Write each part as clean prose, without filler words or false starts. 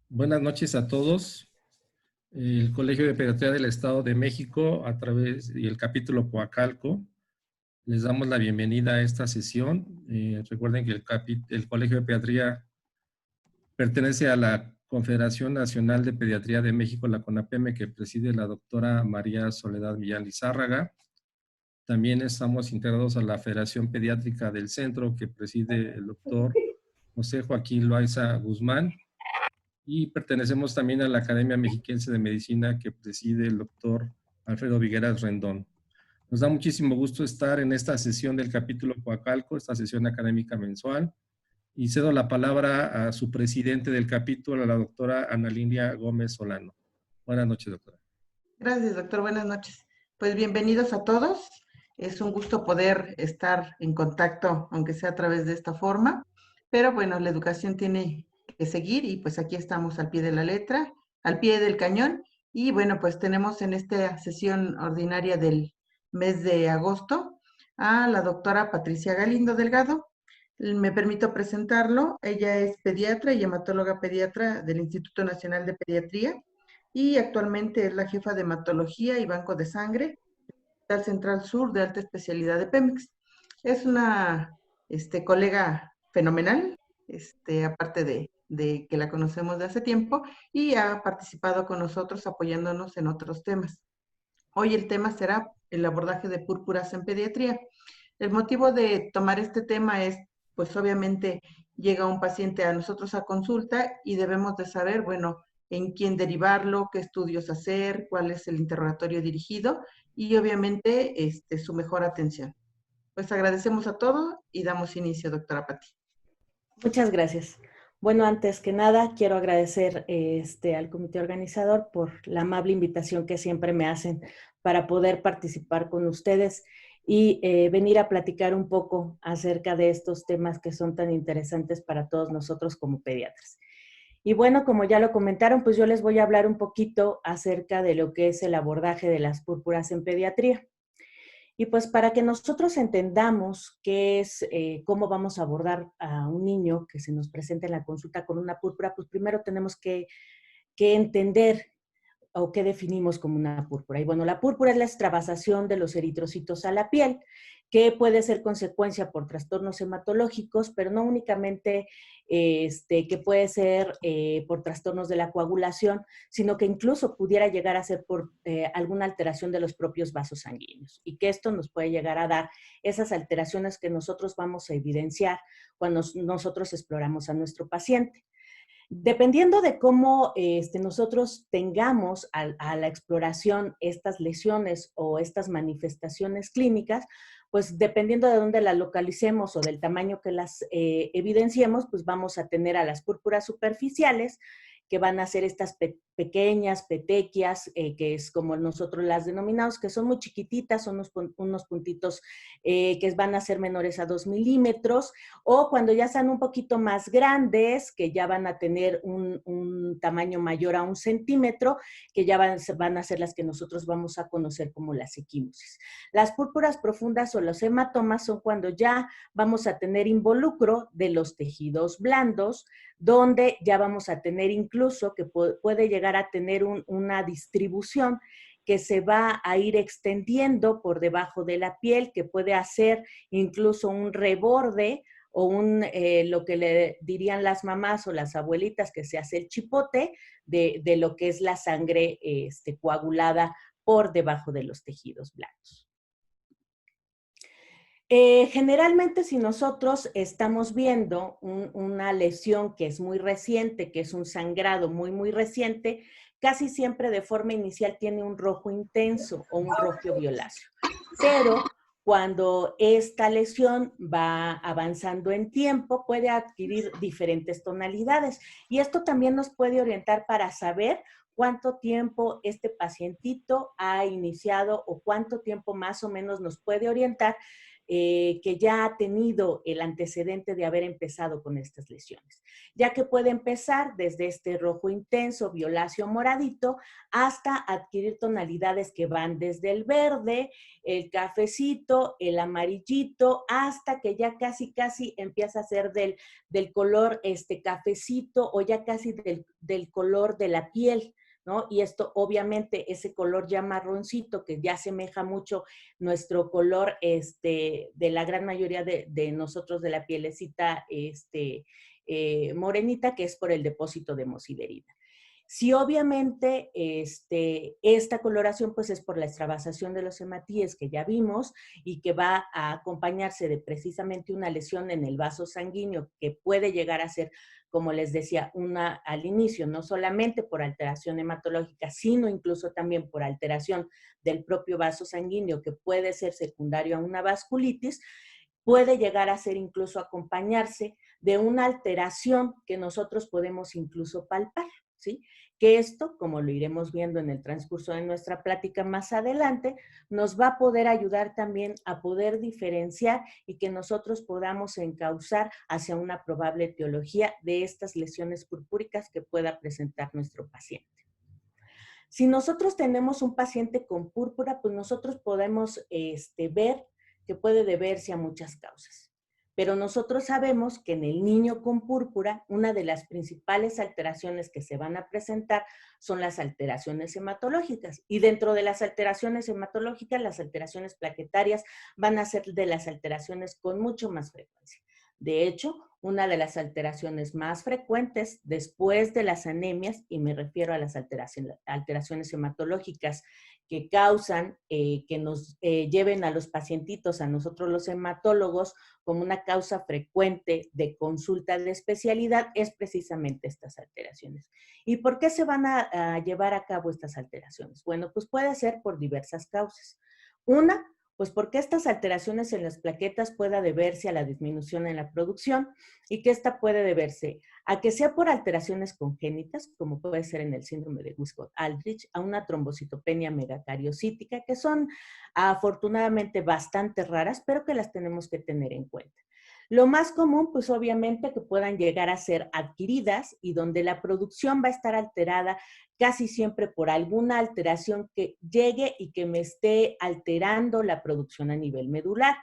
Buenas noches a todos. El Colegio de Pediatría del Estado de México, a través del capítulo Coacalco, les damos la bienvenida a esta sesión. Recuerden que el Colegio de Pediatría pertenece a la Confederación Nacional de Pediatría de México, la CONAPEME, que preside la doctora María Soledad Millán Lizárraga. También estamos integrados a la Federación Pediátrica del Centro, que preside el doctor José Joaquín Loaiza Guzmán. Y pertenecemos también a la Academia Mexiquense de Medicina que preside el doctor Alfredo Vigueras Rendón. Nos da muchísimo gusto estar en esta sesión del capítulo Coacalco, esta sesión académica mensual, y cedo la palabra a su presidente del capítulo, a la doctora Ana Lilia Gómez Solano. Buenas noches, doctora. Gracias, doctor. Buenas noches. Pues bienvenidos a todos. Es un gusto poder estar en contacto, aunque sea a través de esta forma. Pero bueno, la educación tiene que seguir y pues aquí estamos al pie de la letra, al pie del cañón. Y bueno, pues tenemos en esta sesión ordinaria del mes de agosto a la doctora Patricia Galindo Delgado. Me permito presentarlo. Ella es pediatra y hematóloga pediatra del Instituto Nacional de Pediatría y actualmente es la jefa de hematología y banco de sangre del Central Sur de alta especialidad de Pemex. Es una colega fenomenal, aparte de que la conocemos de hace tiempo y ha participado con nosotros apoyándonos en otros temas. Hoy el tema será el abordaje de púrpuras en pediatría. El motivo de tomar este tema es, pues obviamente llega un paciente a nosotros a consulta y debemos de saber, bueno, en quién derivarlo, qué estudios hacer, cuál es el interrogatorio dirigido y obviamente su mejor atención. Pues agradecemos a todos y damos inicio, doctora Pati. Muchas gracias. Bueno, antes que nada, quiero agradecer al comité organizador por la amable invitación que siempre me hacen para poder participar con ustedes y venir a platicar un poco acerca de estos temas que son tan interesantes para todos nosotros como pediatras. Y bueno, como ya lo comentaron, pues yo les voy a hablar un poquito acerca de lo que es el abordaje de las púrpuras en pediatría. Y pues para que nosotros entendamos qué es, cómo vamos a abordar a un niño que se nos presenta en la consulta con una púrpura, pues primero tenemos que entender o qué definimos como una púrpura. Y bueno, la púrpura es la extravasación de los eritrocitos a la piel, que puede ser consecuencia por trastornos hematológicos, pero no únicamente que puede ser por trastornos de la coagulación, sino que incluso pudiera llegar a ser por alguna alteración de los propios vasos sanguíneos y que esto nos puede llegar a dar esas alteraciones que nosotros vamos a evidenciar cuando nosotros exploramos a nuestro paciente. Dependiendo de cómo nosotros tengamos a la exploración estas lesiones o estas manifestaciones clínicas, pues dependiendo de dónde las localicemos o del tamaño que las evidenciemos, pues vamos a tener a las púrpuras superficiales, que van a ser estas pequeñas petequias, que es como nosotros las denominamos, que son muy chiquititas, son unos puntitos que van a ser menores a 2 milímetros, o cuando ya están un poquito más grandes, que ya van a tener un tamaño mayor a 1 centímetro, que ya van a ser las que nosotros vamos a conocer como las equimosis. Las púrpuras profundas o los hematomas son cuando ya vamos a tener involucro de los tejidos blandos, donde ya vamos a tener incluso que puede llegar a tener una distribución que se va a ir extendiendo por debajo de la piel, que puede hacer incluso un reborde o lo que le dirían las mamás o las abuelitas, que se hace el chipote de lo que es la sangre coagulada por debajo de los tejidos blandos. Generalmente, si nosotros estamos viendo una lesión que es muy reciente, que es un sangrado muy reciente, casi siempre de forma inicial tiene un rojo intenso o un rojo violáceo. Pero cuando esta lesión va avanzando en tiempo, puede adquirir diferentes tonalidades. Y esto también nos puede orientar para saber cuánto tiempo este pacientito ha iniciado o cuánto tiempo más o menos nos puede orientar que ya ha tenido el antecedente de haber empezado con estas lesiones, ya que puede empezar desde este rojo intenso, violáceo, moradito, hasta adquirir tonalidades que van desde el verde, el cafecito, el amarillito, hasta que ya casi empieza a ser del color cafecito o ya casi del color de la piel, ¿no? Y esto, obviamente, ese color ya marroncito, que ya asemeja mucho nuestro color de la gran mayoría de nosotros de la pielecita morenita, que es por el depósito de hemosiderina. Si obviamente esta coloración pues es por la extravasación de los hematíes que ya vimos y que va a acompañarse de precisamente una lesión en el vaso sanguíneo que puede llegar a ser, como les decía, al inicio, no solamente por alteración hematológica, sino incluso también por alteración del propio vaso sanguíneo que puede ser secundario a una vasculitis, puede llegar a ser incluso acompañarse de una alteración que nosotros podemos incluso palpar, ¿sí? Que esto, como lo iremos viendo en el transcurso de nuestra plática más adelante, nos va a poder ayudar también a poder diferenciar y que nosotros podamos encauzar hacia una probable etiología de estas lesiones purpúricas que pueda presentar nuestro paciente. Si nosotros tenemos un paciente con púrpura, pues nosotros podemos ver que puede deberse a muchas causas. Pero nosotros sabemos que en el niño con púrpura, una de las principales alteraciones que se van a presentar son las alteraciones hematológicas. Y dentro de las alteraciones hematológicas, las alteraciones plaquetarias van a ser de las alteraciones con mucho más frecuencia. De hecho, una de las alteraciones más frecuentes después de las anemias, y me refiero a las alteraciones hematológicas que causan que nos lleven a los pacientitos, a nosotros los hematólogos, como una causa frecuente de consulta de especialidad, es precisamente estas alteraciones. ¿Y por qué se van a llevar a cabo estas alteraciones? Bueno, pues puede ser por diversas causas. Una, pues porque estas alteraciones en las plaquetas pueda deberse a la disminución en la producción y que esta puede deberse a que sea por alteraciones congénitas, como puede ser en el síndrome de Wiskott-Aldrich, a una trombocitopenia megacariocítica, que son afortunadamente bastante raras, pero que las tenemos que tener en cuenta. Lo más común, pues obviamente que puedan llegar a ser adquiridas y donde la producción va a estar alterada casi siempre por alguna alteración que llegue y que me esté alterando la producción a nivel medular.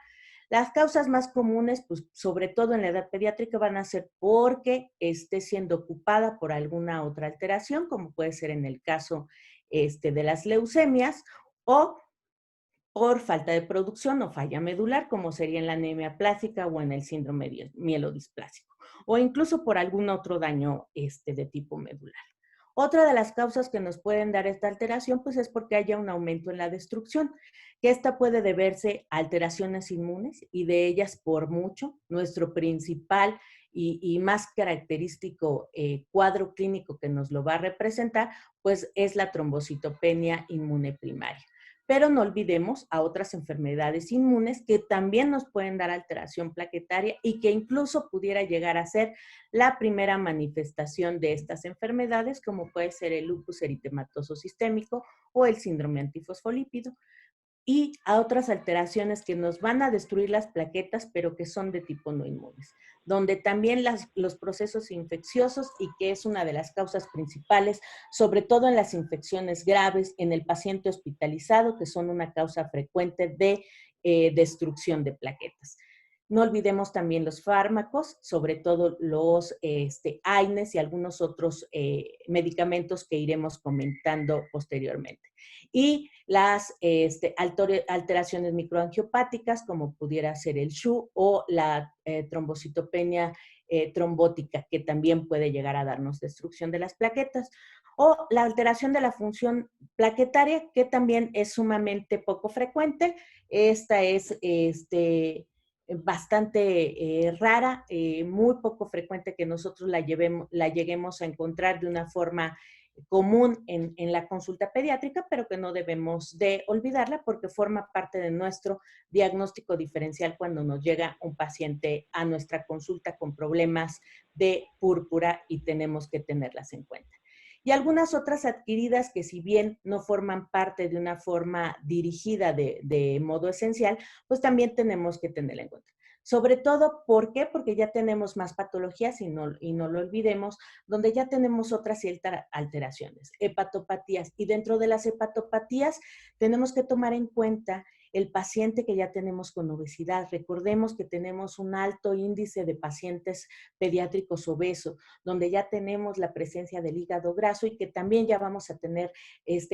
Las causas más comunes, pues sobre todo en la edad pediátrica, van a ser porque esté siendo ocupada por alguna otra alteración, como puede ser en el caso de las leucemias, o por falta de producción o falla medular, como sería en la anemia plástica o en el síndrome mielodisplásico, o incluso por algún otro daño de tipo medular. Otra de las causas que nos pueden dar esta alteración, pues es porque haya un aumento en la destrucción, que esta puede deberse a alteraciones inmunes y de ellas por mucho, nuestro principal y más característico cuadro clínico que nos lo va a representar, pues es la trombocitopenia inmune primaria. Pero no olvidemos a otras enfermedades inmunes que también nos pueden dar alteración plaquetaria y que incluso pudiera llegar a ser la primera manifestación de estas enfermedades, como puede ser el lupus eritematoso sistémico o el síndrome antifosfolípido, y a otras alteraciones que nos van a destruir las plaquetas, pero que son de tipo no inmunes, donde también los procesos infecciosos, y que es una de las causas principales, sobre todo en las infecciones graves, en el paciente hospitalizado, que son una causa frecuente de destrucción de plaquetas. No olvidemos también los fármacos, sobre todo los AINES y algunos otros medicamentos que iremos comentando posteriormente. Y las alteraciones microangiopáticas, como pudiera ser el SHU o la trombocitopenia trombótica, que también puede llegar a darnos destrucción de las plaquetas, o la alteración de la función plaquetaria, que también es sumamente poco frecuente. Esta es bastante rara, muy poco frecuente que nosotros la lleguemos a encontrar de una forma común en la consulta pediátrica, pero que no debemos de olvidarla porque forma parte de nuestro diagnóstico diferencial cuando nos llega un paciente a nuestra consulta con problemas de púrpura y tenemos que tenerlas en cuenta. y algunas otras adquiridas que si bien no forman parte de una forma dirigida de modo esencial, pues también tenemos que tenerla en cuenta. Sobre todo, ¿por qué? Porque ya tenemos más patologías y no lo olvidemos, donde ya tenemos otras ciertas alteraciones, hepatopatías. Y dentro de las hepatopatías tenemos que tomar en cuenta el paciente que ya tenemos con obesidad. Recordemos que tenemos un alto índice de pacientes pediátricos obesos, donde ya tenemos la presencia del hígado graso y que también ya vamos a tener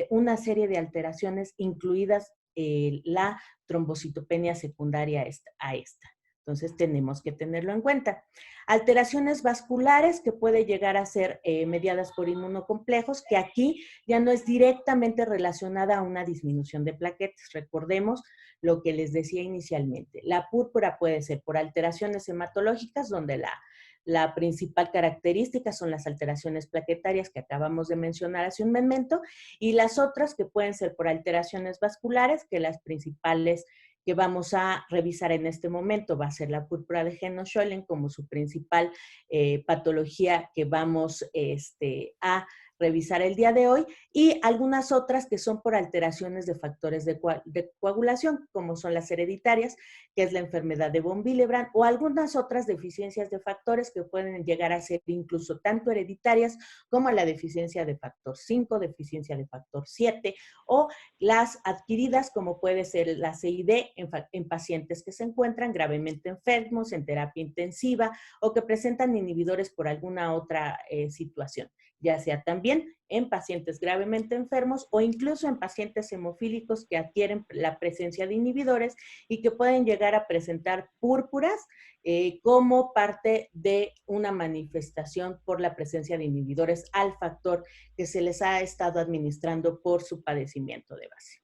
una serie de alteraciones, incluidas la trombocitopenia secundaria a esta. Entonces, tenemos que tenerlo en cuenta. Alteraciones vasculares que puede llegar a ser mediadas por inmunocomplejos, que aquí ya no es directamente relacionada a una disminución de plaquetas. Recordemos lo que les decía inicialmente. La púrpura puede ser por alteraciones hematológicas, donde la principal característica son las alteraciones plaquetarias que acabamos de mencionar hace un momento, y las otras que pueden ser por alteraciones vasculares, que las principales que vamos a revisar en este momento va a ser la púrpura de Henoch-Schönlein como su principal patología que vamos a revisar el día de hoy, y algunas otras que son por alteraciones de factores de coagulación, como son las hereditarias, que es la enfermedad de von Willebrand, o algunas otras deficiencias de factores que pueden llegar a ser incluso tanto hereditarias como la deficiencia de factor 5, deficiencia de factor 7, o las adquiridas como puede ser la CID en pacientes que se encuentran gravemente enfermos, en terapia intensiva, o que presentan inhibidores por alguna otra situación, ya sea también en pacientes gravemente enfermos o incluso en pacientes hemofílicos que adquieren la presencia de inhibidores y que pueden llegar a presentar púrpuras como parte de una manifestación por la presencia de inhibidores al factor que se les ha estado administrando por su padecimiento de base.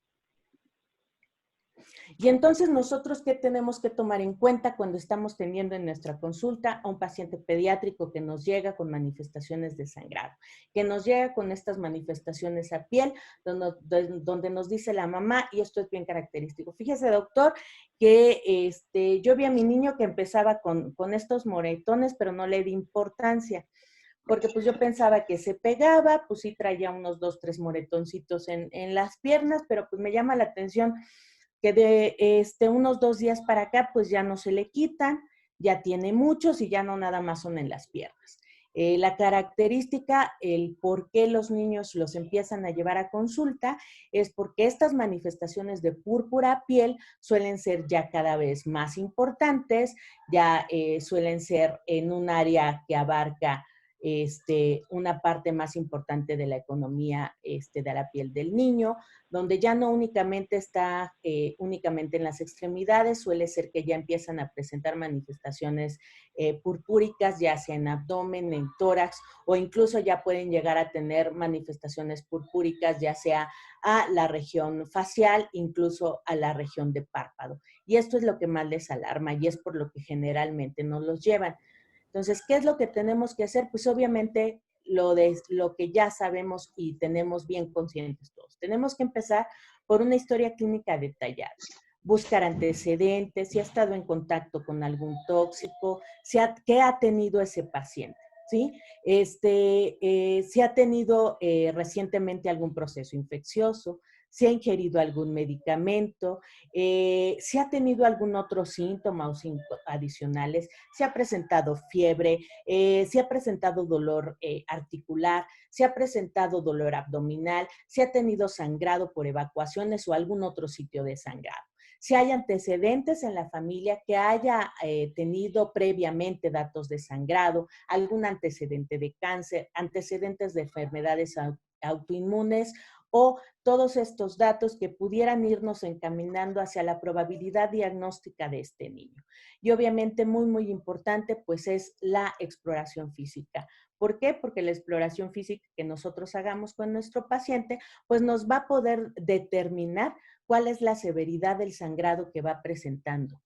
Y entonces nosotros, ¿qué tenemos que tomar en cuenta cuando estamos teniendo en nuestra consulta a un paciente pediátrico que nos llega con manifestaciones de sangrado, que nos llega con estas manifestaciones a piel, donde nos dice la mamá, y esto es bien característico: fíjese, doctor, que yo vi a mi niño que empezaba con estos moretones, pero no le di importancia, porque pues yo pensaba que se pegaba, pues sí traía unos 2, 3 moretoncitos en las piernas, pero pues me llama la atención que de unos 2 días para acá, pues ya no se le quitan, ya tiene muchos y ya no nada más son en las piernas. La característica, el por qué los niños los empiezan a llevar a consulta, es porque estas manifestaciones de púrpura a piel suelen ser ya cada vez más importantes, ya suelen ser en un área que abarca una parte más importante de la economía de la piel del niño, donde ya no únicamente está únicamente en las extremidades, suele ser que ya empiezan a presentar manifestaciones purpúricas, ya sea en abdomen, en tórax, o incluso ya pueden llegar a tener manifestaciones purpúricas, ya sea a la región facial, incluso a la región de párpado. Y esto es lo que más les alarma y es por lo que generalmente nos los llevan. Entonces, ¿qué es lo que tenemos que hacer? Pues obviamente lo que ya sabemos y tenemos bien conscientes todos. Tenemos que empezar por una historia clínica detallada, buscar antecedentes, si ha estado en contacto con algún tóxico, qué ha tenido ese paciente, ¿sí? Si ha tenido recientemente algún proceso infeccioso, si ha ingerido algún medicamento, si ha tenido algún otro síntoma o síntomas adicionales, si ha presentado fiebre, si ha presentado dolor articular, si ha presentado dolor abdominal, si ha tenido sangrado por evacuaciones o algún otro sitio de sangrado. Si hay antecedentes en la familia que haya tenido previamente datos de sangrado, algún antecedente de cáncer, antecedentes de enfermedades autoinmunes, o todos estos datos que pudieran irnos encaminando hacia la probabilidad diagnóstica de este niño. Y obviamente muy, muy importante, pues es la exploración física. ¿Por qué? Porque la exploración física que nosotros hagamos con nuestro paciente, pues nos va a poder determinar cuál es la severidad del sangrado que va presentando.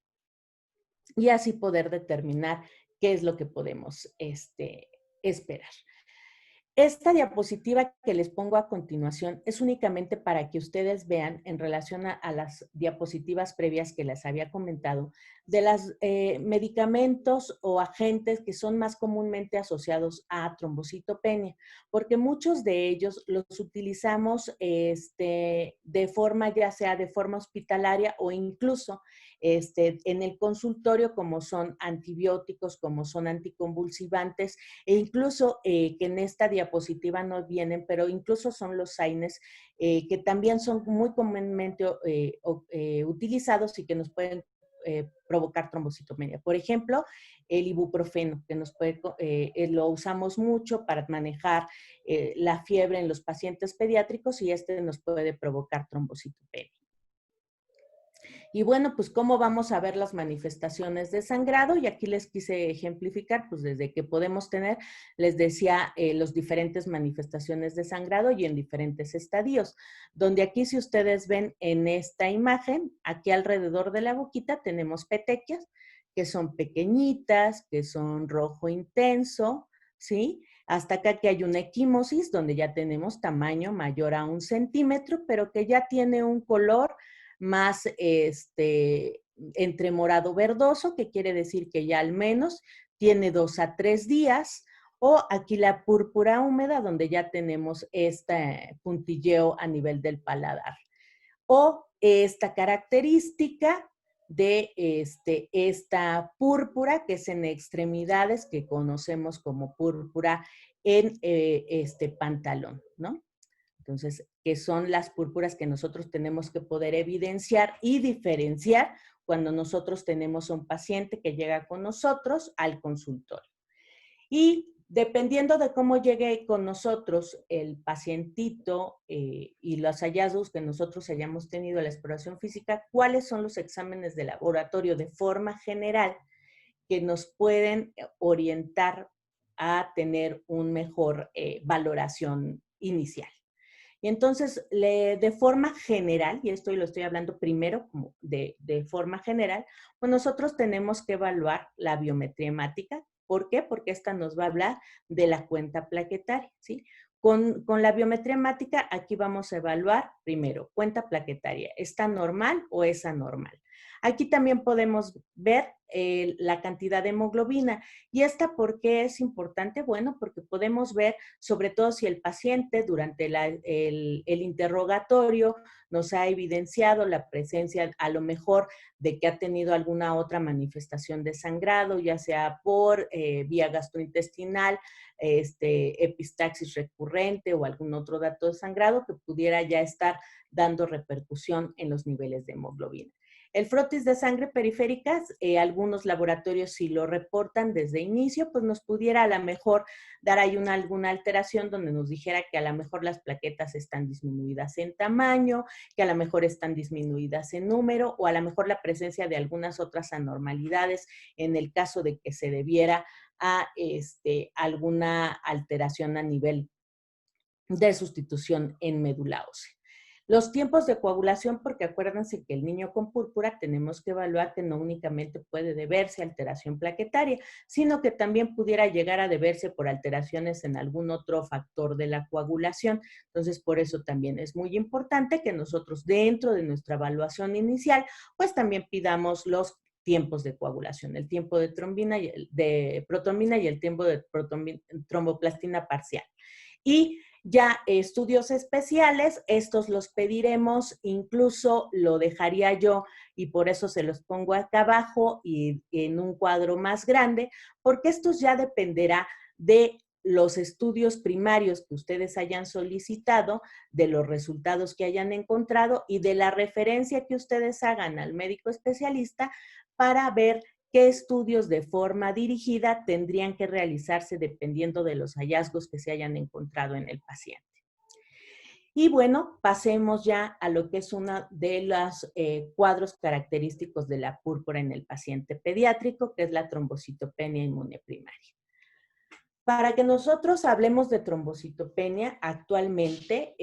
Y así poder determinar qué es lo que podemos esperar. Esta diapositiva que les pongo a continuación es únicamente para que ustedes vean en relación a las diapositivas previas que les había comentado, de los medicamentos o agentes que son más comúnmente asociados a trombocitopenia, porque muchos de ellos los utilizamos de forma, ya sea de forma hospitalaria o incluso en el consultorio, como son antibióticos, como son anticonvulsivantes, e incluso que en esta diapositiva no vienen, pero incluso son los AINES, que también son muy comúnmente utilizados y que nos pueden provocar trombocitomía. Por ejemplo, el ibuprofeno, que lo usamos mucho para manejar la fiebre en los pacientes pediátricos y nos puede provocar trombocitopenia. Y bueno, pues cómo vamos a ver las manifestaciones de sangrado, y aquí les quise ejemplificar, pues desde que podemos tener, les decía, los diferentes manifestaciones de sangrado y en diferentes estadios, donde aquí si ustedes ven en esta imagen, aquí alrededor de la boquita tenemos petequias, que son pequeñitas, que son rojo intenso, ¿sí? Hasta acá que hay una equimosis, donde ya tenemos tamaño mayor a 1 centímetro, pero que ya tiene un color más entre morado verdoso, que quiere decir que ya al menos tiene 2 a 3 días, o aquí la púrpura húmeda, donde ya tenemos este puntilleo a nivel del paladar. O esta característica de esta púrpura, que es en extremidades, que conocemos como púrpura en este pantalón, ¿no? Entonces, que son las púrpuras que nosotros tenemos que poder evidenciar y diferenciar cuando nosotros tenemos a un paciente que llega con nosotros al consultorio. Y dependiendo de cómo llegue con nosotros el pacientito y los hallazgos que nosotros hayamos tenido en la exploración física, cuáles son los exámenes de laboratorio de forma general que nos pueden orientar a tener una mejor valoración inicial. Y entonces, de forma general, y esto lo estoy hablando primero como de forma general, pues nosotros tenemos que evaluar la biometría hemática. ¿Por qué? Porque esta nos va a hablar de la cuenta plaquetaria, ¿sí? Con la biometría hemática, aquí vamos a evaluar primero, cuenta plaquetaria, ¿está normal o es anormal? Aquí también podemos ver la cantidad de hemoglobina. ¿Y esta por qué es importante? Bueno, porque podemos ver, sobre todo si el paciente durante el interrogatorio nos ha evidenciado la presencia a lo mejor de que ha tenido alguna otra manifestación de sangrado, ya sea por vía gastrointestinal, epistaxis recurrente o algún otro dato de sangrado que pudiera ya estar dando repercusión en los niveles de hemoglobina. El frotis de sangre periféricas, algunos laboratorios si lo reportan desde inicio, pues nos pudiera a lo mejor dar ahí alguna alteración donde nos dijera que a lo mejor las plaquetas están disminuidas en tamaño, que a lo mejor están disminuidas en número, o a lo mejor la presencia de algunas otras anormalidades en el caso de que se debiera a alguna alteración a nivel de sustitución en médula ósea. Los tiempos de coagulación, porque acuérdense que el niño con púrpura tenemos que evaluar que no únicamente puede deberse a alteración plaquetaria, sino que también pudiera llegar a deberse por alteraciones en algún otro factor de la coagulación. Entonces, por eso también es muy importante que nosotros dentro de nuestra evaluación inicial, pues también pidamos los tiempos de coagulación, el tiempo de protrombina y el tiempo de tromboplastina parcial. Y ya estudios especiales, estos los pediremos, incluso lo dejaría yo y por eso se los pongo acá abajo y en un cuadro más grande, porque esto ya dependerá de los estudios primarios que ustedes hayan solicitado, de los resultados que hayan encontrado y de la referencia que ustedes hagan al médico especialista para ver qué estudios de forma dirigida tendrían que realizarse dependiendo de los hallazgos que se hayan encontrado en el paciente. Y bueno, pasemos ya a lo que es uno de los cuadros característicos de la púrpura en el paciente pediátrico, que es la trombocitopenia inmune primaria. Para que nosotros hablemos de trombocitopenia, actualmente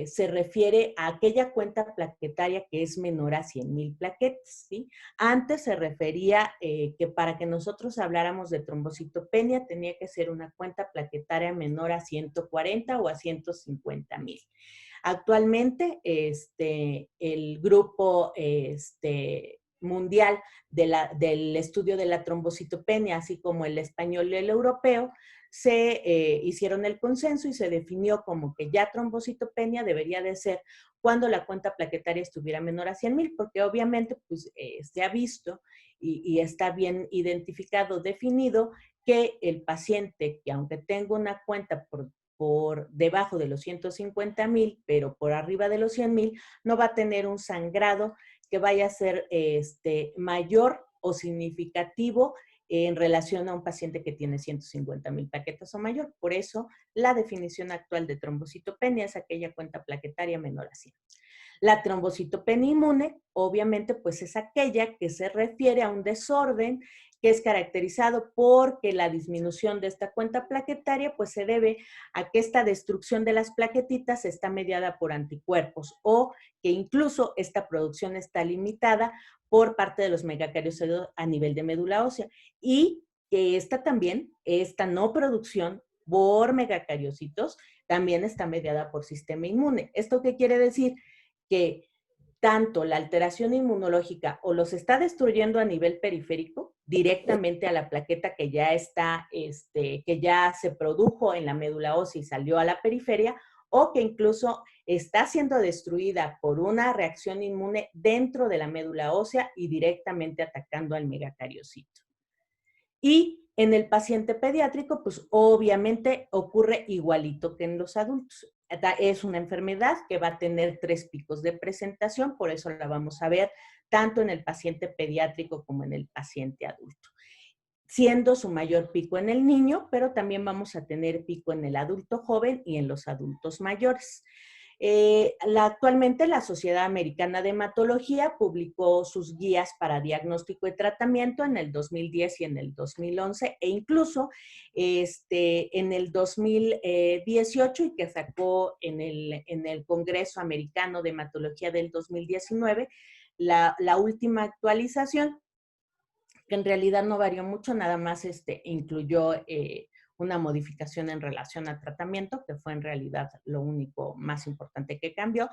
se refiere a aquella cuenta plaquetaria que es menor a 100,000 plaquetas, ¿sí? Antes se refería que para que nosotros habláramos de trombocitopenia tenía que ser una cuenta plaquetaria menor a 140 o a 150,000. Actualmente, el grupo mundial del estudio de la trombocitopenia, así como el español y el europeo, se hicieron el consenso y se definió como que ya trombocitopenia debería de ser cuando la cuenta plaquetaria estuviera menor a 100,000, porque obviamente pues, se ha visto y está bien identificado, definido, que el paciente que aunque tenga una cuenta por debajo de los 150,000, pero por arriba de los 100,000, no va a tener un sangrado que vaya a ser mayor o significativo en relación a un paciente que tiene 150,000 plaquetas o mayor. Por eso, la definición actual de trombocitopenia es aquella cuenta plaquetaria menor a 100. La trombocitopenia inmune, obviamente, pues es aquella que se refiere a un desorden que es caracterizado porque la disminución de esta cuenta plaquetaria pues se debe a que esta destrucción de las plaquetitas está mediada por anticuerpos o que incluso esta producción está limitada por parte de los megacariocitos a nivel de médula ósea y que esta no producción por megacariocitos también está mediada por sistema inmune. ¿Esto qué quiere decir? Que tanto la alteración inmunológica o los está destruyendo a nivel periférico, directamente a la plaqueta que ya está, que ya se produjo en la médula ósea y salió a la periferia, o que incluso está siendo destruida por una reacción inmune dentro de la médula ósea y directamente atacando al megacariocito. Y en el paciente pediátrico, pues obviamente ocurre igualito que en los adultos. Es una enfermedad que va a tener 3 picos de presentación, por eso la vamos a ver tanto en el paciente pediátrico como en el paciente adulto, siendo su mayor pico en el niño, pero también vamos a tener pico en el adulto joven y en los adultos mayores. Actualmente la Sociedad Americana de Hematología publicó sus guías para diagnóstico y tratamiento en el 2010 y en el 2011 e incluso en el 2018 y que sacó en el Congreso Americano de Hematología del 2019 la última actualización, que en realidad no varió mucho, nada más incluyó una modificación en relación al tratamiento, que fue en realidad lo único más importante que cambió,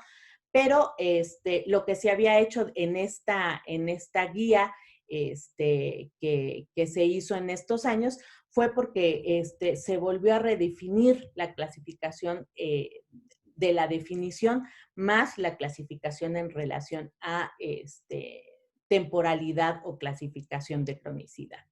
pero lo que se había hecho en esta guía que se hizo en estos años fue porque se volvió a redefinir la clasificación de la definición más la clasificación en relación a temporalidad o clasificación de cronicidad.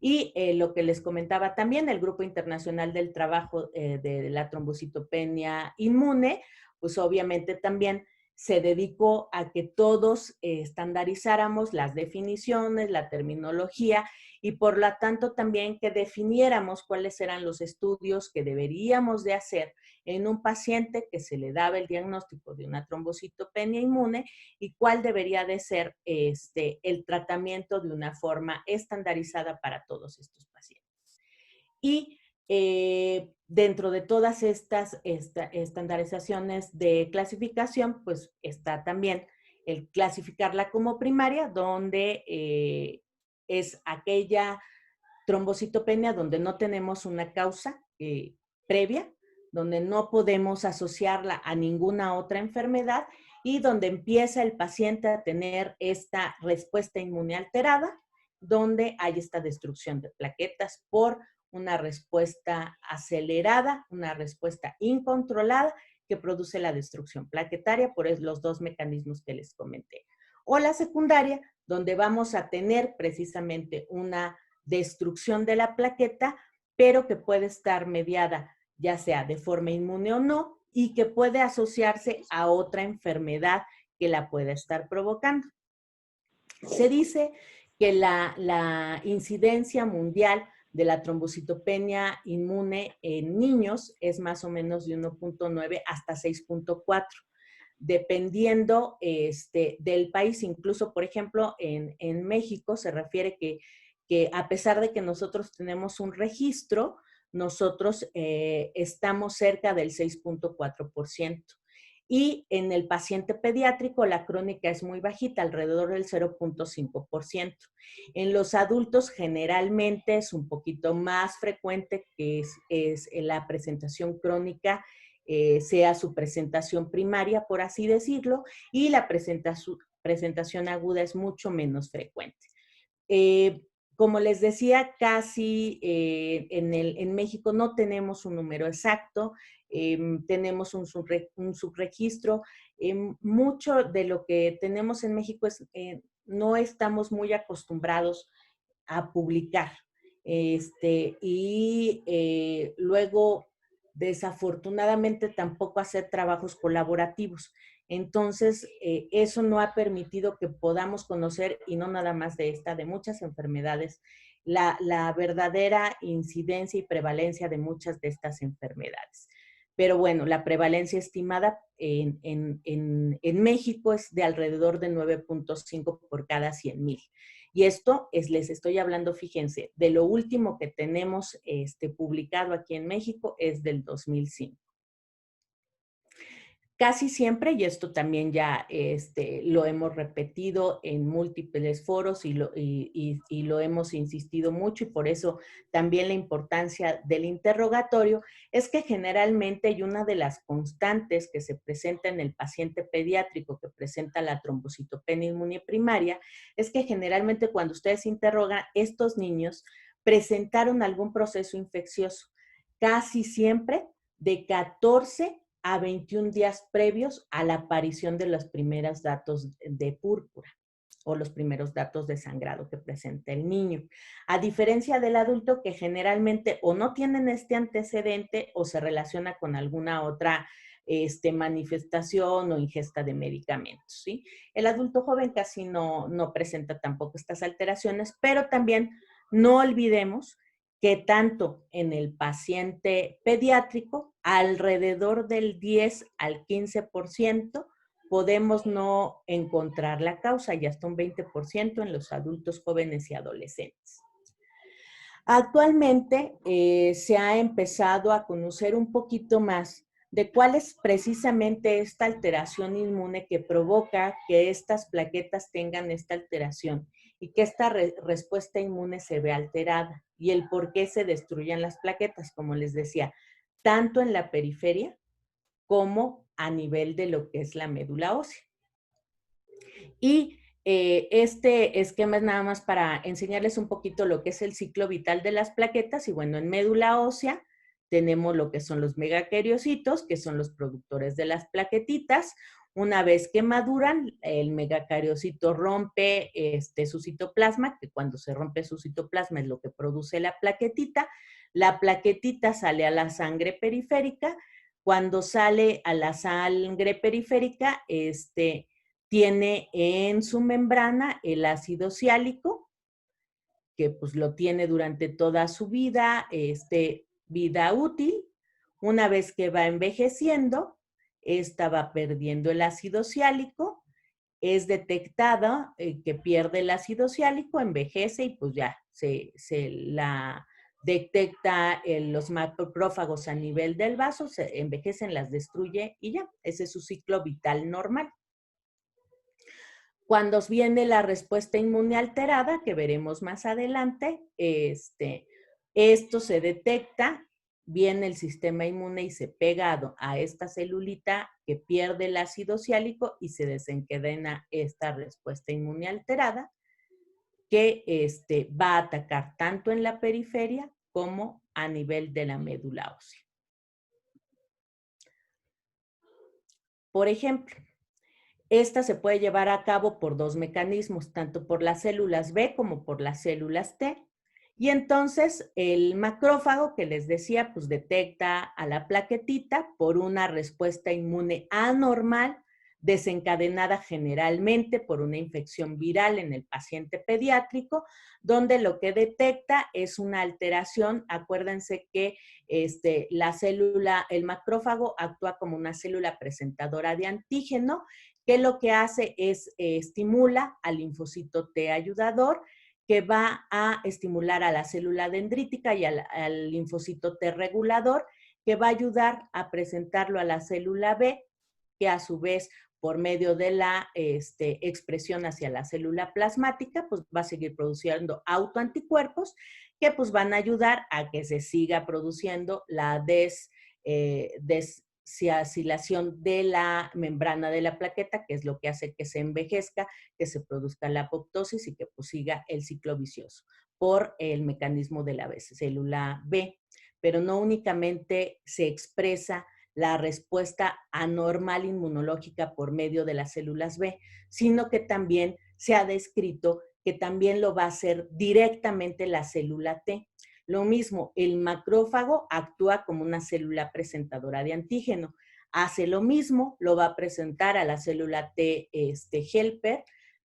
Y lo que les comentaba también, el Grupo Internacional del Trabajo de la Trombocitopenia Inmune, pues obviamente también se dedicó a que todos estandarizáramos las definiciones, la terminología y por lo tanto también que definiéramos cuáles eran los estudios que deberíamos de hacer en un paciente que se le daba el diagnóstico de una trombocitopenia inmune y cuál debería de ser el tratamiento de una forma estandarizada para todos estos pacientes. Y dentro de todas estas estandarizaciones de clasificación, pues está también el clasificarla como primaria, donde es aquella trombocitopenia donde no tenemos una causa previa, donde no podemos asociarla a ninguna otra enfermedad y donde empieza el paciente a tener esta respuesta inmune alterada, donde hay esta destrucción de plaquetas por una respuesta acelerada, una respuesta incontrolada que produce la destrucción plaquetaria por los 2 mecanismos que les comenté. O la secundaria, donde vamos a tener precisamente una destrucción de la plaqueta, pero que puede estar mediada ya sea de forma inmune o no, y que puede asociarse a otra enfermedad que la pueda estar provocando. Se dice que la incidencia mundial de la trombocitopenia inmune en niños es más o menos de 1.9 hasta 6.4, dependiendo del país. Incluso, por ejemplo, en México se refiere que a pesar de que nosotros tenemos un registro, nosotros estamos cerca del 6.4%. Y en el paciente pediátrico la crónica es muy bajita, alrededor del 0.5%. En los adultos generalmente es un poquito más frecuente que es la presentación crónica, sea su presentación primaria, por así decirlo, y la presentación aguda es mucho menos frecuente. Como les decía, casi en México no tenemos un número exacto, tenemos un subregistro. Mucho de lo que tenemos en México no estamos muy acostumbrados a publicar. Luego, desafortunadamente, tampoco hacer trabajos colaborativos. Entonces, eso no ha permitido que podamos conocer, y no nada más de esta, de muchas enfermedades, la verdadera incidencia y prevalencia de muchas de estas enfermedades. Pero bueno, la prevalencia estimada en México es de alrededor de 9.5 por cada 100,000. Y esto les estoy hablando, fíjense, de lo último que tenemos publicado aquí en México es del 2005. Casi siempre, y esto también ya lo hemos repetido en múltiples foros y lo hemos insistido mucho, y por eso también la importancia del interrogatorio, es que generalmente, y una de las constantes que se presenta en el paciente pediátrico que presenta la trombocitopenia inmune primaria, es que generalmente cuando ustedes interrogan, estos niños presentaron algún proceso infeccioso, casi siempre de 14 a 21 días previos a la aparición de los primeros datos de púrpura o los primeros datos de sangrado que presenta el niño. A diferencia del adulto, que generalmente o no tienen este antecedente o se relaciona con alguna otra manifestación o ingesta de medicamentos, ¿sí? El adulto joven casi no presenta tampoco estas alteraciones, pero también no olvidemos que tanto en el paciente pediátrico, alrededor del 10 al 15%, podemos no encontrar la causa, y hasta un 20% en los adultos jóvenes y adolescentes. Actualmente se ha empezado a conocer un poquito más de cuál es precisamente esta alteración inmune que provoca que estas plaquetas tengan esta alteración y que esta respuesta inmune se ve alterada, y el por qué se destruyen las plaquetas, como les decía, tanto en la periferia como a nivel de lo que es la médula ósea. Y este esquema es nada más para enseñarles un poquito lo que es el ciclo vital de las plaquetas. Y bueno, en médula ósea tenemos lo que son los megacariocitos, que son los productores de las plaquetitas. Una vez que maduran, el megacariocito rompe su citoplasma, que cuando se rompe su citoplasma es lo que produce la plaquetita. La plaquetita sale a la sangre periférica. Cuando sale a la sangre periférica, tiene en su membrana el ácido ciálico, que pues lo tiene durante toda su vida, vida útil. Una vez que va envejeciendo, esta va perdiendo el ácido ciálico, es detectada que pierde el ácido ciálico, envejece y pues ya se la detecta los macrófagos a nivel del vaso, se envejecen, las destruye y ya, ese es su ciclo vital normal. Cuando viene la respuesta inmune alterada, que veremos más adelante, esto se detecta, viene el sistema inmune y se pega a esta celulita que pierde el ácido ciálico y se desencadena esta respuesta inmune alterada que va a atacar tanto en la periferia como a nivel de la médula ósea. Por ejemplo, esta se puede llevar a cabo por dos mecanismos, tanto por las células B como por las células T. Y entonces el macrófago, que les decía, pues detecta a la plaquetita por una respuesta inmune anormal, desencadenada generalmente por una infección viral en el paciente pediátrico, donde lo que detecta es una alteración. Acuérdense que la célula, el macrófago actúa como una célula presentadora de antígeno, que lo que hace es estimula al linfocito T ayudador, que va a estimular a la célula dendrítica y al linfocito T regulador, que va a ayudar a presentarlo a la célula B, que a su vez, por medio de la expresión hacia la célula plasmática, pues va a seguir produciendo autoanticuerpos que pues van a ayudar a que se siga produciendo la desciacilación de la membrana de la plaqueta, que es lo que hace que se envejezca, que se produzca la apoptosis y que pues siga el ciclo vicioso por el mecanismo de la célula B. Pero no únicamente se expresa la respuesta anormal inmunológica por medio de las células B, sino que también se ha descrito que también lo va a hacer directamente la célula T. Lo mismo, el macrófago actúa como una célula presentadora de antígeno. Hace lo mismo, lo va a presentar a la célula T helper,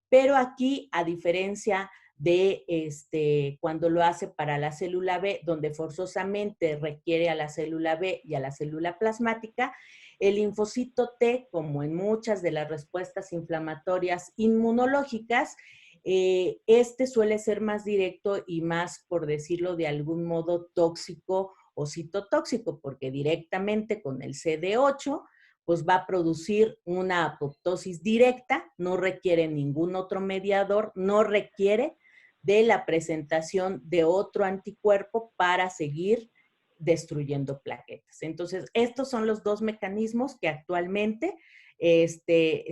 pero aquí, a diferencia de cuando lo hace para la célula B, donde forzosamente requiere a la célula B y a la célula plasmática, el linfocito T, como en muchas de las respuestas inflamatorias inmunológicas, suele ser más directo y más, por decirlo de algún modo, tóxico o citotóxico, porque directamente con el CD8 pues va a producir una apoptosis directa, no requiere ningún otro mediador, no requiere de la presentación de otro anticuerpo para seguir destruyendo plaquetas. Entonces, estos son los dos mecanismos que actualmente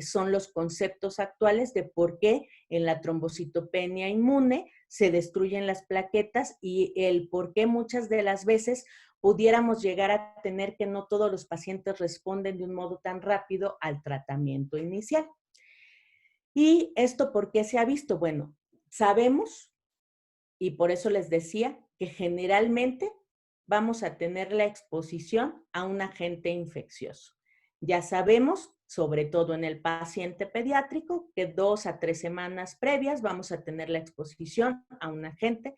son los conceptos actuales de por qué en la trombocitopenia inmune se destruyen las plaquetas y el por qué muchas de las veces pudiéramos llegar a tener que no todos los pacientes responden de un modo tan rápido al tratamiento inicial. ¿Y esto por qué se ha visto? Bueno, sabemos, y por eso les decía, que generalmente vamos a tener la exposición a un agente infeccioso. Ya sabemos, sobre todo en el paciente pediátrico, que 2 a 3 semanas previas vamos a tener la exposición a un agente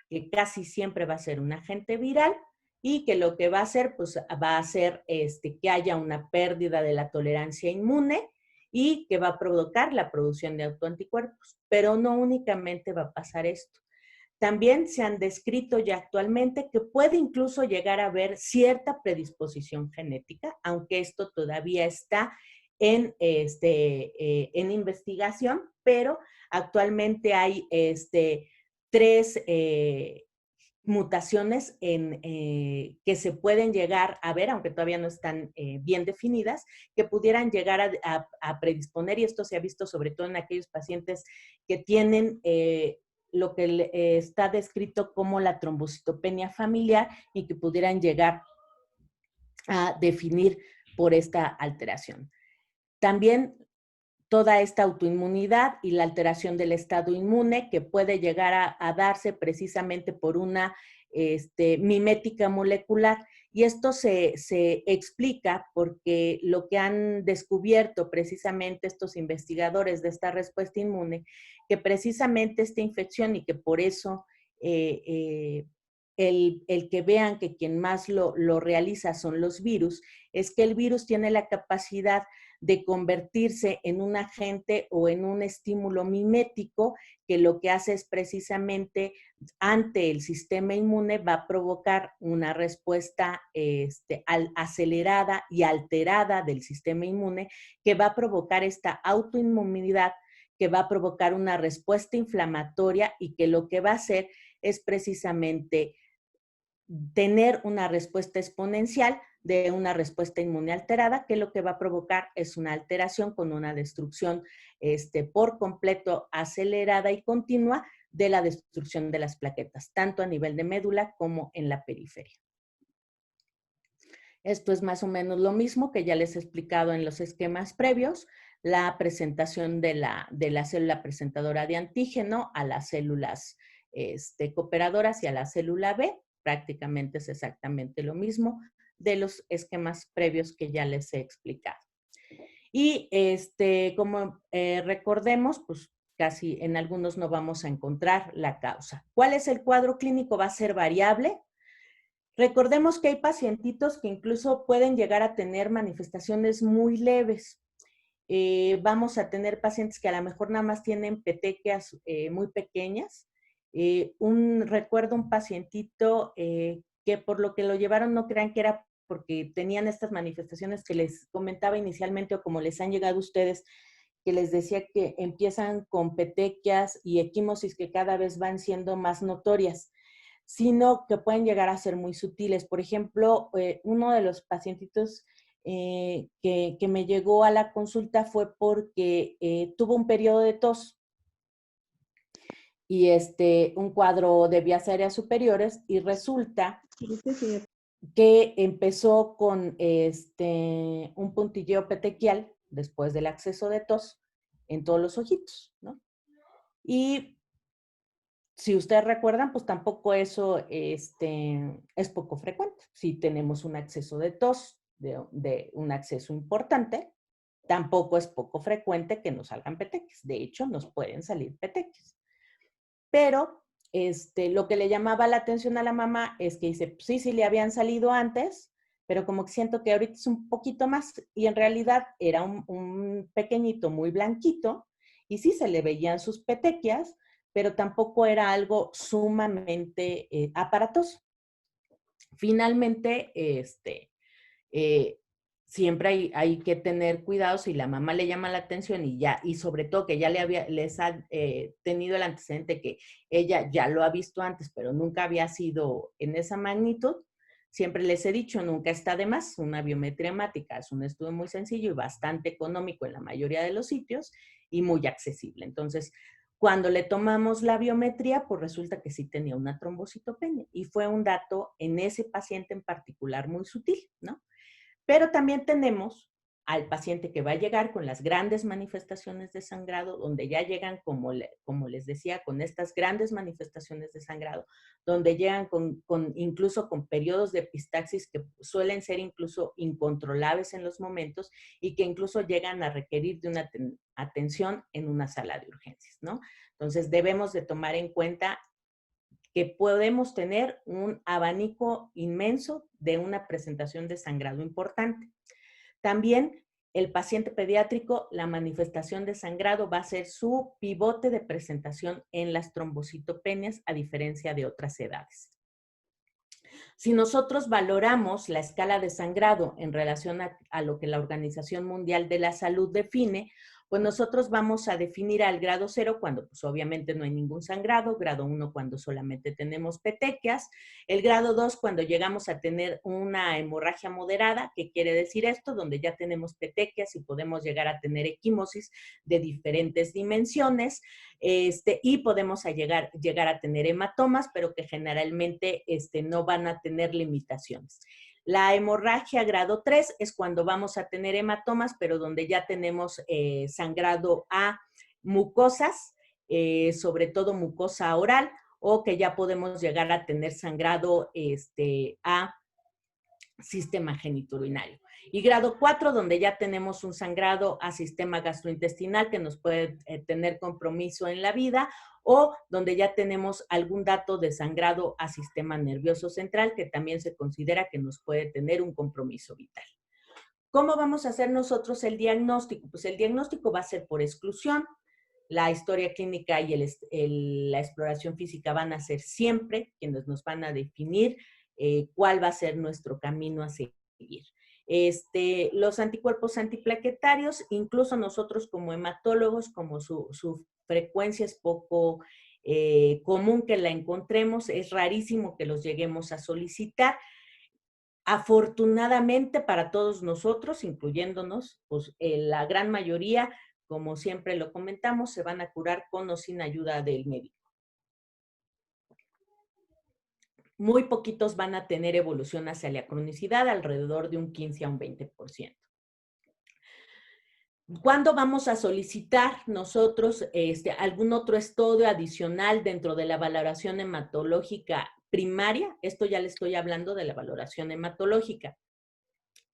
que casi siempre va a ser un agente viral y que lo que va a hacer, pues va a hacer que haya una pérdida de la tolerancia inmune y que va a provocar la producción de autoanticuerpos. Pero no únicamente va a pasar esto. También se han descrito ya actualmente que puede incluso llegar a haber cierta predisposición genética, aunque esto todavía está en investigación, pero actualmente hay 3 mutaciones que se pueden llegar a ver, aunque todavía no están bien definidas, que pudieran llegar a predisponer, y esto se ha visto sobre todo en aquellos pacientes que tienen lo que está descrito como la trombocitopenia familiar y que pudieran llegar a definir por esta alteración. También toda esta autoinmunidad y la alteración del estado inmune que puede llegar a darse precisamente por una mimética molecular. Y esto se explica porque lo que han descubierto precisamente estos investigadores de esta respuesta inmune, que precisamente esta infección y que por eso el que vean que quien más lo realiza son los virus, es que el virus tiene la capacidad de convertirse en un agente o en un estímulo mimético que lo que hace es precisamente ante el sistema inmune va a provocar una respuesta acelerada y alterada del sistema inmune que va a provocar esta autoinmunidad, que va a provocar una respuesta inflamatoria y que lo que va a hacer es precisamente tener una respuesta exponencial de una respuesta inmune alterada, que lo que va a provocar es una alteración con una destrucción por completo acelerada y continua de la destrucción de las plaquetas, tanto a nivel de médula como en la periferia. Esto es más o menos lo mismo que ya les he explicado en los esquemas previos, la presentación de la célula presentadora de antígeno a las células cooperadoras y a la célula B, prácticamente es exactamente lo mismo de los esquemas previos que ya les he explicado. Y como recordemos, pues casi en algunos no vamos a encontrar la causa. ¿Cuál es el cuadro clínico? Va a ser variable. Recordemos que hay pacientitos que incluso pueden llegar a tener manifestaciones muy leves. Vamos a tener pacientes que a lo mejor nada más tienen petequias muy pequeñas Recuerdo un pacientito que por lo que lo llevaron, no crean que era porque tenían estas manifestaciones que les comentaba inicialmente o como les han llegado a ustedes, que les decía que empiezan con petequias y equimosis que cada vez van siendo más notorias, sino que pueden llegar a ser muy sutiles. Por ejemplo, uno de los pacientitos que me llegó a la consulta fue porque tuvo un periodo de tos y un cuadro de vías aéreas superiores y resulta que empezó con un puntilleo petequial después del acceso de tos en todos los ojitos, ¿no? Y si ustedes recuerdan, pues tampoco eso es poco frecuente. Si tenemos un acceso de tos, de un acceso importante, tampoco es poco frecuente que nos salgan petequias. De hecho, nos pueden salir petequias. Pero lo que le llamaba la atención a la mamá es que dice, pues sí le habían salido antes, pero como que siento que ahorita es un poquito más. Y en realidad era un pequeñito muy blanquito y sí se le veían sus petequias, pero tampoco era algo sumamente aparatoso. Finalmente, siempre hay que tener cuidado si la mamá le llama la atención y sobre todo que ya les ha tenido el antecedente que ella ya lo ha visto antes, pero nunca había sido en esa magnitud. Siempre les he dicho, nunca está de más. Una biometría hemática es un estudio muy sencillo y bastante económico en la mayoría de los sitios y muy accesible. Entonces, cuando le tomamos la biometría, pues resulta que sí tenía una trombocitopenia y fue un dato en ese paciente en particular muy sutil, ¿no? Pero también tenemos al paciente que va a llegar con las grandes manifestaciones de sangrado, donde ya llegan, como les decía, con estas grandes manifestaciones de sangrado, donde llegan incluso con periodos de epistaxis que suelen ser incluso incontrolables en los momentos y que incluso llegan a requerir de una atención en una sala de urgencias, ¿no? Entonces debemos de tomar en cuenta que podemos tener un abanico inmenso de una presentación de sangrado importante. También el paciente pediátrico, la manifestación de sangrado va a ser su pivote de presentación en las trombocitopenias, a diferencia de otras edades. Si nosotros valoramos la escala de sangrado en relación a lo que la Organización Mundial de la Salud define, pues nosotros vamos a definir al grado 0 cuando pues obviamente no hay ningún sangrado, grado 1 cuando solamente tenemos petequias, el grado 2 cuando llegamos a tener una hemorragia moderada, ¿qué quiere decir esto? Donde ya tenemos petequias y podemos llegar a tener equimosis de diferentes dimensiones, y podemos llegar a tener hematomas, pero que generalmente no van a tener limitaciones. La hemorragia grado 3 es cuando vamos a tener hematomas, pero donde ya tenemos sangrado a mucosas, sobre todo mucosa oral, o que ya podemos llegar a tener sangrado a sistema genitourinario. Y grado 4, donde ya tenemos un sangrado a sistema gastrointestinal que nos puede tener compromiso en la vida, o donde ya tenemos algún dato de sangrado a sistema nervioso central que también se considera que nos puede tener un compromiso vital. ¿Cómo vamos a hacer nosotros el diagnóstico? Pues el diagnóstico va a ser por exclusión. La historia clínica y la exploración física van a ser siempre quienes nos van a definir cuál va a ser nuestro camino a seguir. Los anticuerpos antiplaquetarios, incluso nosotros como hematólogos, como su frecuencia es poco común que la encontremos, es rarísimo que los lleguemos a solicitar. Afortunadamente para todos nosotros, incluyéndonos, pues la gran mayoría, como siempre lo comentamos, se van a curar con o sin ayuda del médico. Muy poquitos van a tener evolución hacia la cronicidad, alrededor de un 15 a un 20%. ¿Cuándo vamos a solicitar nosotros algún otro estudio adicional dentro de la valoración hematológica primaria? Esto ya le estoy hablando de la valoración hematológica.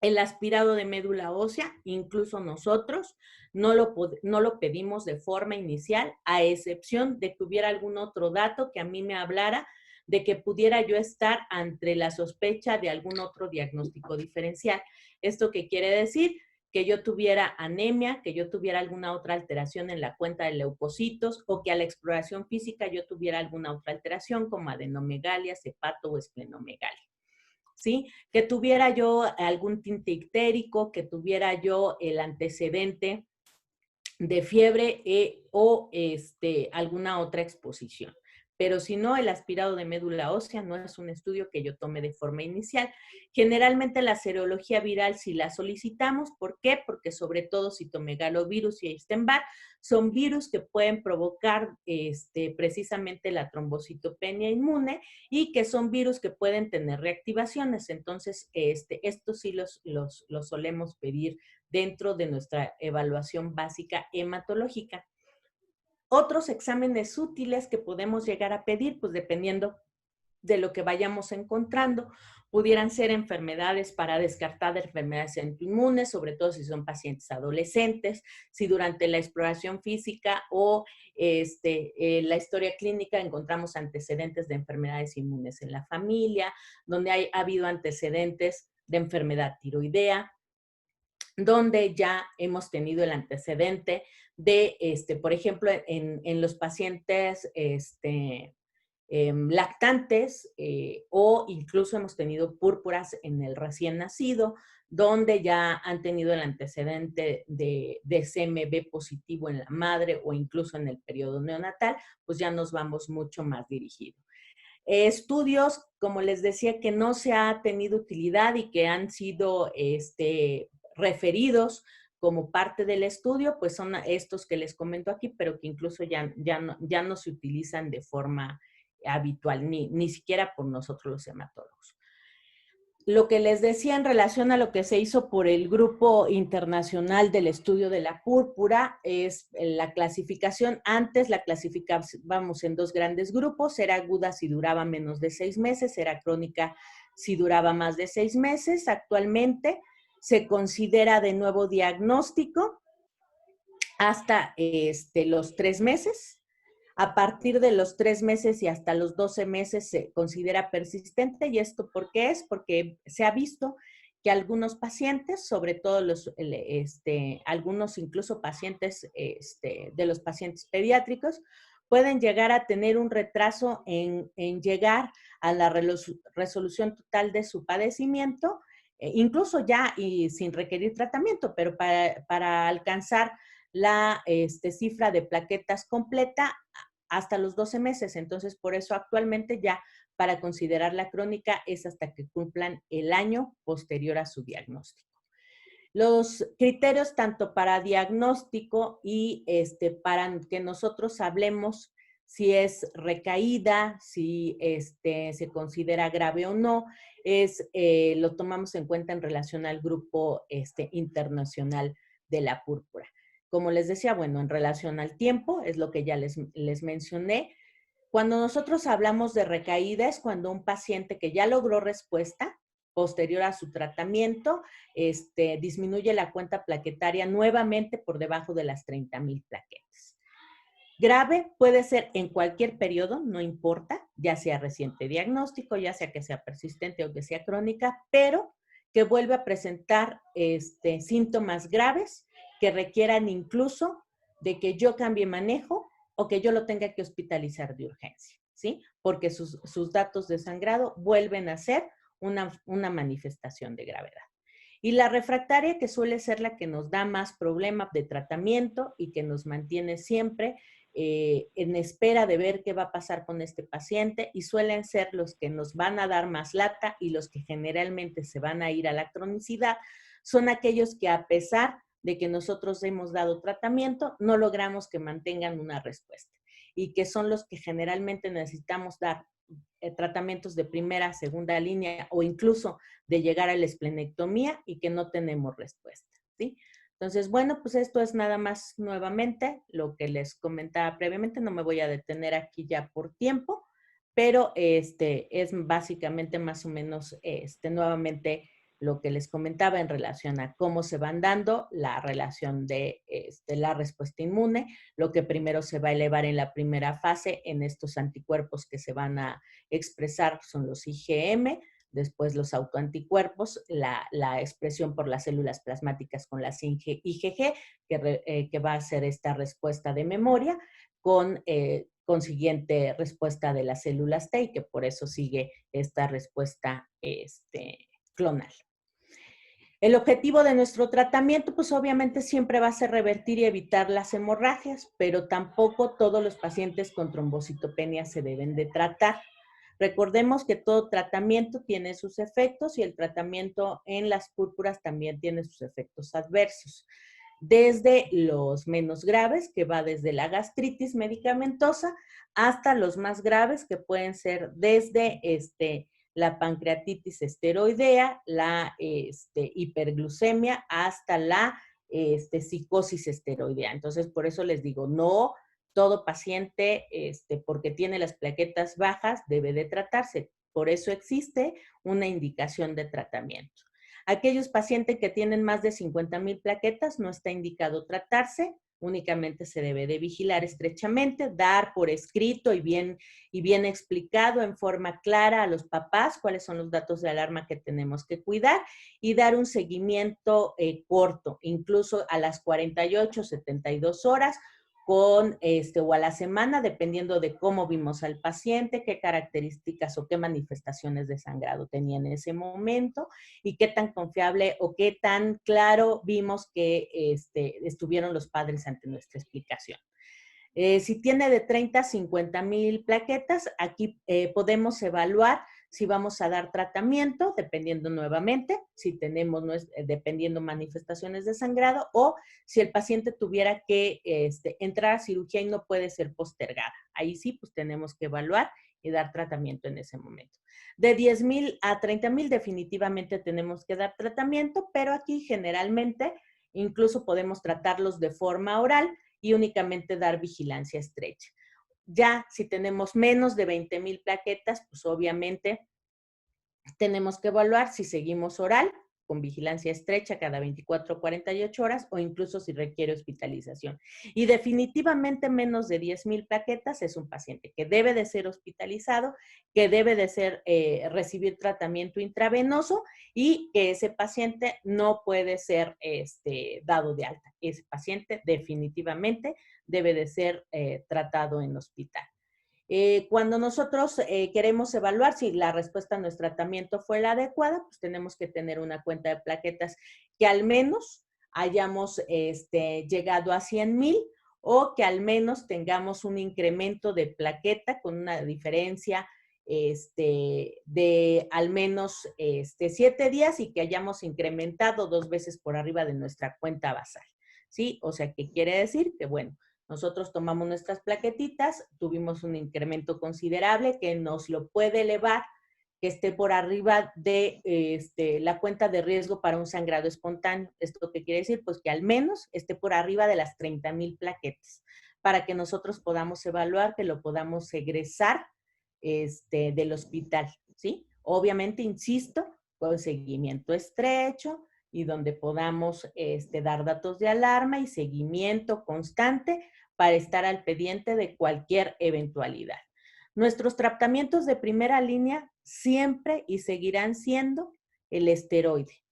El aspirado de médula ósea, incluso nosotros, no lo pedimos de forma inicial, a excepción de que hubiera algún otro dato que a mí me hablara de que pudiera yo estar ante la sospecha de algún otro diagnóstico diferencial. ¿Esto qué quiere decir? que yo tuviera anemia, que yo tuviera alguna otra alteración en la cuenta de leucocitos o que a la exploración física yo tuviera alguna otra alteración como adenomegalia, hepato o esplenomegalia. ¿Sí? Que tuviera yo algún tinte ictérico, que tuviera yo el antecedente de fiebre o alguna otra exposición. Pero si no, el aspirado de médula ósea no es un estudio que yo tome de forma inicial. Generalmente la serología viral si la solicitamos. ¿Por qué? Porque sobre todo citomegalovirus y Epstein-Barr son virus que pueden provocar precisamente la trombocitopenia inmune y que son virus que pueden tener reactivaciones. Entonces, estos sí los solemos pedir dentro de nuestra evaluación básica hematológica. Otros exámenes útiles que podemos llegar a pedir, pues dependiendo de lo que vayamos encontrando, pudieran ser enfermedades para descartar enfermedades autoinmunes, sobre todo si son pacientes adolescentes, si durante la exploración física o la historia clínica encontramos antecedentes de enfermedades inmunes en la familia, donde ha habido antecedentes de enfermedad tiroidea, donde ya hemos tenido el antecedente de, por ejemplo, en los pacientes lactantes o incluso hemos tenido púrpuras en el recién nacido, donde ya han tenido el antecedente de CMV positivo en la madre o incluso en el periodo neonatal, pues ya nos vamos mucho más dirigidos. Estudios, como les decía, que no se ha tenido utilidad y que han sido referidos como parte del estudio, pues son estos que les comento aquí, pero que incluso ya no se utilizan de forma habitual, ni siquiera por nosotros los hematólogos. Lo que les decía en relación a lo que se hizo por el Grupo Internacional del Estudio de la Púrpura es la clasificación. Antes la clasificábamos en dos grandes grupos, era aguda si duraba menos de 6 meses, era crónica si duraba más de 6 meses. Actualmente se considera de nuevo diagnóstico hasta los 3 meses. A partir de los 3 meses y hasta los 12 meses se considera persistente. ¿Y esto por qué es? Porque se ha visto que algunos pacientes, sobre todo algunos incluso pacientes de los pacientes pediátricos, pueden llegar a tener un retraso en llegar a la resolución total de su padecimiento, incluso ya y sin requerir tratamiento, pero para alcanzar la cifra de plaquetas completa hasta los 12 meses. Entonces, por eso actualmente ya para considerar la crónica es hasta que cumplan el año posterior a su diagnóstico. Los criterios tanto para diagnóstico y para que nosotros hablemos si es recaída, si se considera grave o no, lo tomamos en cuenta en relación al grupo internacional de la púrpura. Como les decía, bueno, en relación al tiempo, es lo que ya les mencioné. Cuando nosotros hablamos de recaída es cuando un paciente que ya logró respuesta posterior a su tratamiento, disminuye la cuenta plaquetaria nuevamente por debajo de las 30,000 plaquetas. Grave puede ser en cualquier periodo, no importa, ya sea reciente diagnóstico, ya sea que sea persistente o que sea crónica, pero que vuelve a presentar síntomas graves que requieran incluso de que yo cambie manejo o que yo lo tenga que hospitalizar de urgencia, ¿sí? Porque sus datos de sangrado vuelven a ser una manifestación de gravedad. Y la refractaria, que suele ser la que nos da más problemas de tratamiento y que nos mantiene siempre en espera de ver qué va a pasar con este paciente, y suelen ser los que nos van a dar más lata y los que generalmente se van a ir a la cronicidad, son aquellos que a pesar de que nosotros hemos dado tratamiento, no logramos que mantengan una respuesta y que son los que generalmente necesitamos dar tratamientos de primera, segunda línea o incluso de llegar a la esplenectomía y que no tenemos respuesta, ¿sí? Entonces, bueno, pues esto es nada más nuevamente lo que les comentaba previamente. No me voy a detener aquí ya por tiempo, pero es básicamente más o menos nuevamente lo que les comentaba en relación a cómo se van dando la relación de la respuesta inmune, lo que primero se va a elevar en la primera fase en estos anticuerpos que se van a expresar son los IgM, después los autoanticuerpos, la expresión por las células plasmáticas con las IgG, que va a ser esta respuesta de memoria, con consiguiente respuesta de las células T, y que por eso sigue esta respuesta clonal. El objetivo de nuestro tratamiento, pues obviamente siempre va a ser revertir y evitar las hemorragias, pero tampoco todos los pacientes con trombocitopenia se deben de tratar. Recordemos que todo tratamiento tiene sus efectos y el tratamiento en las púrpuras también tiene sus efectos adversos. Desde los menos graves, que va desde la gastritis medicamentosa, hasta los más graves, que pueden ser desde la pancreatitis esteroidea, la hiperglucemia, hasta la psicosis esteroidea. Entonces, por eso les digo, no todo paciente, porque tiene las plaquetas bajas, debe de tratarse. Por eso existe una indicación de tratamiento. Aquellos pacientes que tienen más de 50,000 plaquetas no está indicado tratarse, únicamente se debe de vigilar estrechamente, dar por escrito y bien explicado en forma clara a los papás cuáles son los datos de alarma que tenemos que cuidar y dar un seguimiento corto, incluso a las 48, 72 horas, con o a la semana, dependiendo de cómo vimos al paciente, qué características o qué manifestaciones de sangrado tenía en ese momento y qué tan confiable o qué tan claro vimos que estuvieron los padres ante nuestra explicación. Si tiene de 30 a 50,000 plaquetas, aquí podemos evaluar si vamos a dar tratamiento, dependiendo nuevamente, si tenemos, dependiendo manifestaciones de sangrado, o si el paciente tuviera que entrar a cirugía y no puede ser postergada. Ahí sí, pues tenemos que evaluar y dar tratamiento en ese momento. De 10,000 a 30,000 definitivamente tenemos que dar tratamiento, pero aquí generalmente incluso podemos tratarlos de forma oral y únicamente dar vigilancia estrecha. Ya si tenemos menos de 20,000 plaquetas, pues obviamente tenemos que evaluar si seguimos oral, con vigilancia estrecha cada 24 o 48 horas, o incluso si requiere hospitalización. Y definitivamente menos de 10,000 plaquetas es un paciente que debe de ser hospitalizado, que debe de ser, recibir tratamiento intravenoso y que ese paciente no puede ser dado de alta. Ese paciente definitivamente debe de ser tratado en hospital. Cuando nosotros queremos evaluar si la respuesta a nuestro tratamiento fue la adecuada, pues tenemos que tener una cuenta de plaquetas que al menos hayamos llegado a 100,000 o que al menos tengamos un incremento de plaqueta con una diferencia de al menos 7 días y que hayamos incrementado 2 veces por arriba de nuestra cuenta basal, ¿sí? O sea, ¿qué quiere decir? Que bueno, nosotros tomamos nuestras plaquetitas, tuvimos un incremento considerable que nos lo puede elevar, que esté por arriba de la cuenta de riesgo para un sangrado espontáneo. ¿Esto qué quiere decir? Pues que al menos esté por arriba de las 30,000 plaquetas, para que nosotros podamos evaluar, que lo podamos egresar del hospital, ¿sí? Obviamente, insisto, con seguimiento estrecho y donde podamos dar datos de alarma y seguimiento constante para estar al pendiente de cualquier eventualidad. Nuestros tratamientos de primera línea siempre y seguirán siendo el esteroide.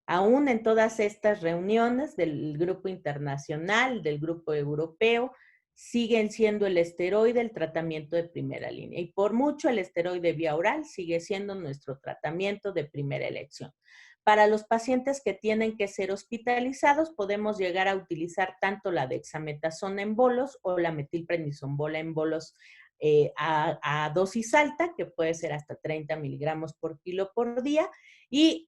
Aún en todas estas reuniones del grupo internacional, del grupo europeo, siguen siendo el esteroide el tratamiento de primera línea. Y por mucho el esteroide vía oral sigue siendo nuestro tratamiento de primera elección. Para los pacientes que tienen que ser hospitalizados, podemos llegar a utilizar tanto la dexametasona en bolos o la metilprednisonbola en bolos a dosis alta, que puede ser hasta 30 miligramos por kilo por día, y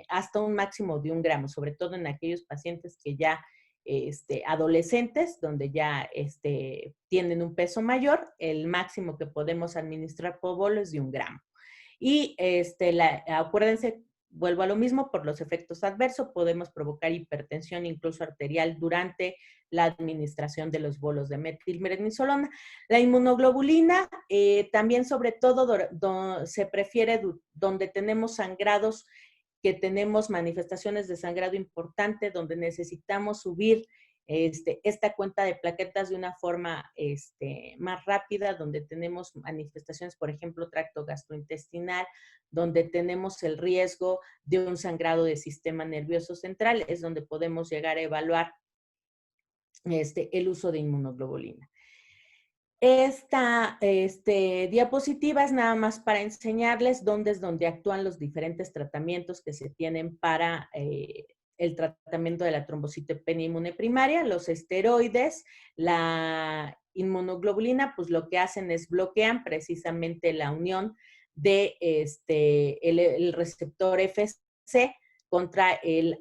hasta un máximo de 1 gramo, sobre todo en aquellos pacientes que ya adolescentes, donde ya tienen un peso mayor, el máximo que podemos administrar por bolo es de 1 gramo. Y acuérdense, vuelvo a lo mismo, por los efectos adversos podemos provocar hipertensión incluso arterial durante la administración de los bolos de metilprednisolona. La inmunoglobulina también, sobre todo, se prefiere donde tenemos sangrados, que tenemos manifestaciones de sangrado importante, donde necesitamos subir esta cuenta de plaquetas de una forma más rápida, donde tenemos manifestaciones, por ejemplo, tracto gastrointestinal, donde tenemos el riesgo de un sangrado del sistema nervioso central, es donde podemos llegar a evaluar el uso de inmunoglobulina. Esta diapositiva es nada más para enseñarles dónde es donde actúan los diferentes tratamientos que se tienen para el tratamiento de la trombocitopenia inmune primaria. Los esteroides, la inmunoglobulina, pues lo que hacen es bloquean precisamente la unión de el receptor FC contra el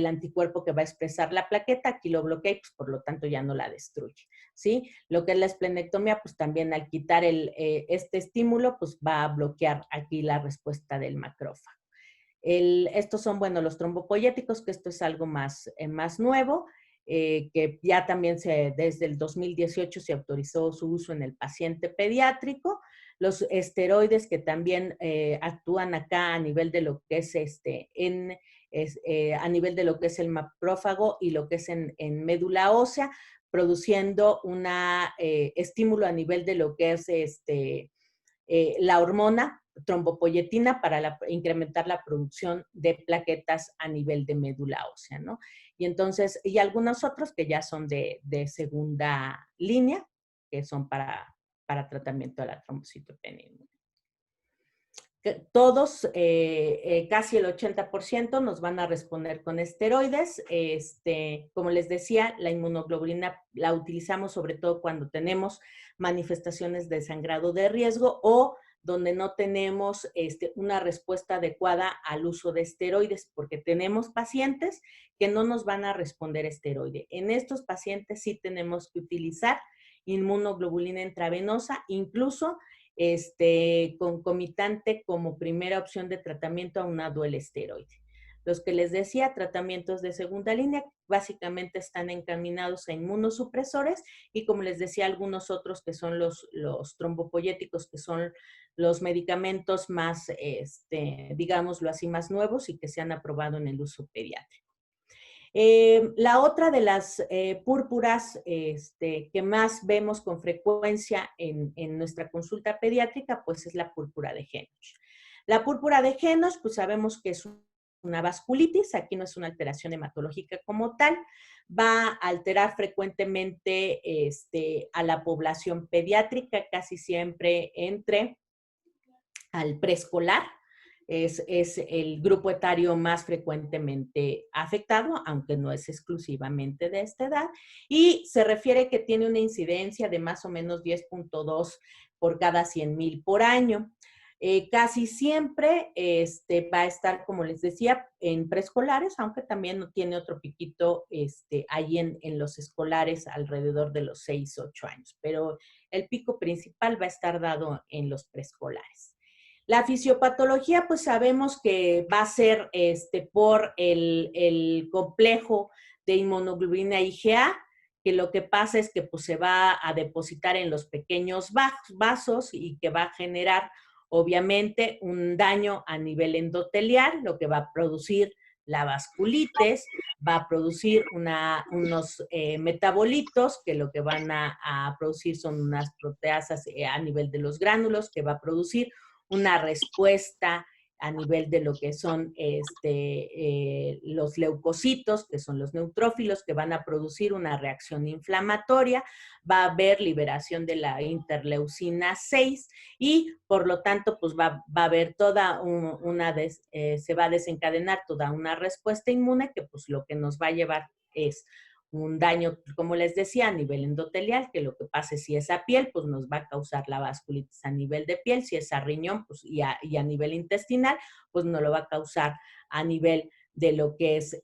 anticuerpo que va a expresar la plaqueta. Aquí lo bloquea y pues, por lo tanto ya no la destruye, ¿sí? Lo que es la esplenectomía, pues también al quitar este estímulo, pues va a bloquear aquí la respuesta del macrófago. Estos son, bueno, los trombopoyéticos, que esto es algo más nuevo, que ya también desde el 2018 se autorizó su uso en el paciente pediátrico. Los esteroides que también actúan acá a nivel de lo que es a nivel de lo que es el macrófago y lo que es en médula ósea, produciendo un estímulo a nivel de lo que es la hormona trombopoyetina para incrementar la producción de plaquetas a nivel de médula ósea, ¿no? Y entonces, y algunos otros que ya son de segunda línea, que son para tratamiento de la trombocitopenia inmune. Todos, casi el 80% nos van a responder con esteroides. Como les decía, la inmunoglobulina la utilizamos sobre todo cuando tenemos manifestaciones de sangrado de riesgo o donde no tenemos una respuesta adecuada al uso de esteroides, porque tenemos pacientes que no nos van a responder esteroide. En estos pacientes sí tenemos que utilizar inmunoglobulina intravenosa, incluso concomitante como primera opción de tratamiento aunado el esteroide. Los que les decía, tratamientos de segunda línea, básicamente están encaminados a inmunosupresores y como les decía, algunos otros que son los trombopoyéticos, que son los medicamentos más, digámoslo así, más nuevos y que se han aprobado en el uso pediátrico. La otra de las púrpuras que más vemos con frecuencia en nuestra consulta pediátrica, pues es la púrpura de Henoch. La púrpura de Henoch, pues sabemos que es una vasculitis, aquí no es una alteración hematológica como tal, va a alterar frecuentemente a la población pediátrica, casi siempre entre al preescolar. Es el grupo etario más frecuentemente afectado, aunque no es exclusivamente de esta edad, y se refiere que tiene una incidencia de más o menos 10.2 por cada 100,000 por año. Casi siempre va a estar, como les decía, en preescolares, aunque también tiene otro piquito ahí en los escolares alrededor de los 6, 8 años, pero el pico principal va a estar dado en los preescolares. La fisiopatología, pues sabemos que va a ser por el complejo de inmunoglobulina IgA, que lo que pasa es que pues, se va a depositar en los pequeños vasos y que va a generar, obviamente, un daño a nivel endotelial, lo que va a producir la vasculitis, va a producir unos metabolitos que lo que van a producir son unas proteasas a nivel de los gránulos, que va a producir una respuesta a nivel de lo que son los leucocitos, que son los neutrófilos, que van a producir una reacción inflamatoria, va a haber liberación de la interleucina 6 y por lo tanto pues va a haber toda se va a desencadenar toda una respuesta inmune que pues lo que nos va a llevar es un daño, como les decía, a nivel endotelial, que lo que pase si es a piel, pues nos va a causar la vasculitis a nivel de piel, si es a riñón, pues y a nivel intestinal, pues no lo va a causar a nivel de lo que es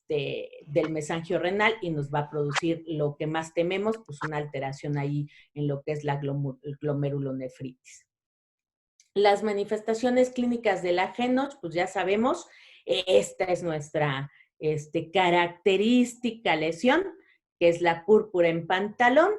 del mesangio renal y nos va a producir lo que más tememos, pues una alteración ahí en lo que es la glomerulonefritis. Las manifestaciones clínicas de la Henoch, pues ya sabemos, esta es nuestra característica lesión, que es la púrpura en pantalón,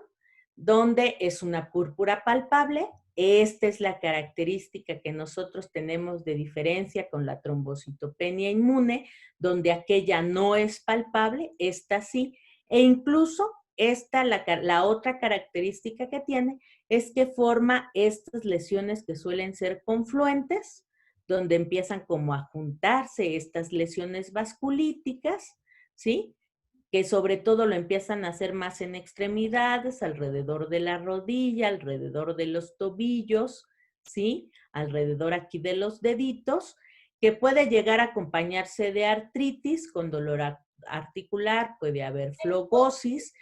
donde es una púrpura palpable. Esta es la característica que nosotros tenemos de diferencia con la trombocitopenia inmune, donde aquella no es palpable, esta sí. E incluso la otra característica que tiene es que forma estas lesiones que suelen ser confluentes, donde empiezan como a juntarse estas lesiones vasculíticas, ¿sí? Que sobre todo lo empiezan a hacer más en extremidades, alrededor de la rodilla, alrededor de los tobillos, ¿sí? Alrededor aquí de los deditos, que puede llegar a acompañarse de artritis con dolor articular, puede haber flogosis,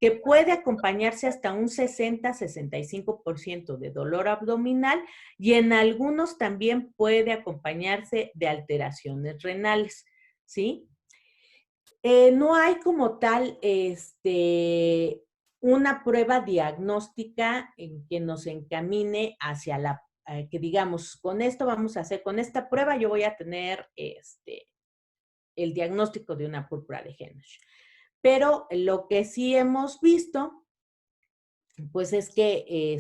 que puede acompañarse hasta un 60-65% de dolor abdominal y en algunos también puede acompañarse de alteraciones renales, ¿sí? No hay como tal una prueba diagnóstica en que nos encamine hacia que digamos, con esto vamos a hacer, con esta prueba yo voy a tener el diagnóstico de una púrpura de Henoch. Pero lo que sí hemos visto, pues es que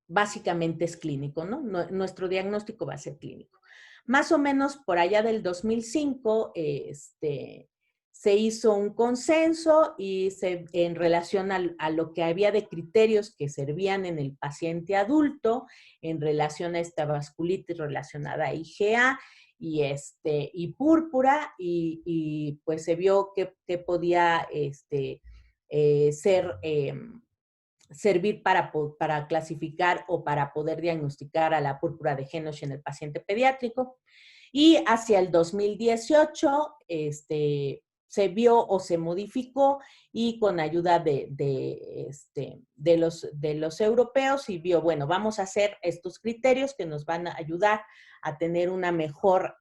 básicamente es clínico, ¿no? Nuestro diagnóstico va a ser clínico. Más o menos por allá del 2005, se hizo un consenso y en relación a lo que había de criterios que servían en el paciente adulto en relación a esta vasculitis relacionada a IgA y púrpura, y pues se vio que podía servir para clasificar o para poder diagnosticar a la púrpura de Henoch en el paciente pediátrico. Y hacia el 2018 se vio o se modificó y con ayuda de los europeos y vio, bueno, vamos a hacer estos criterios que nos van a ayudar a tener una mejor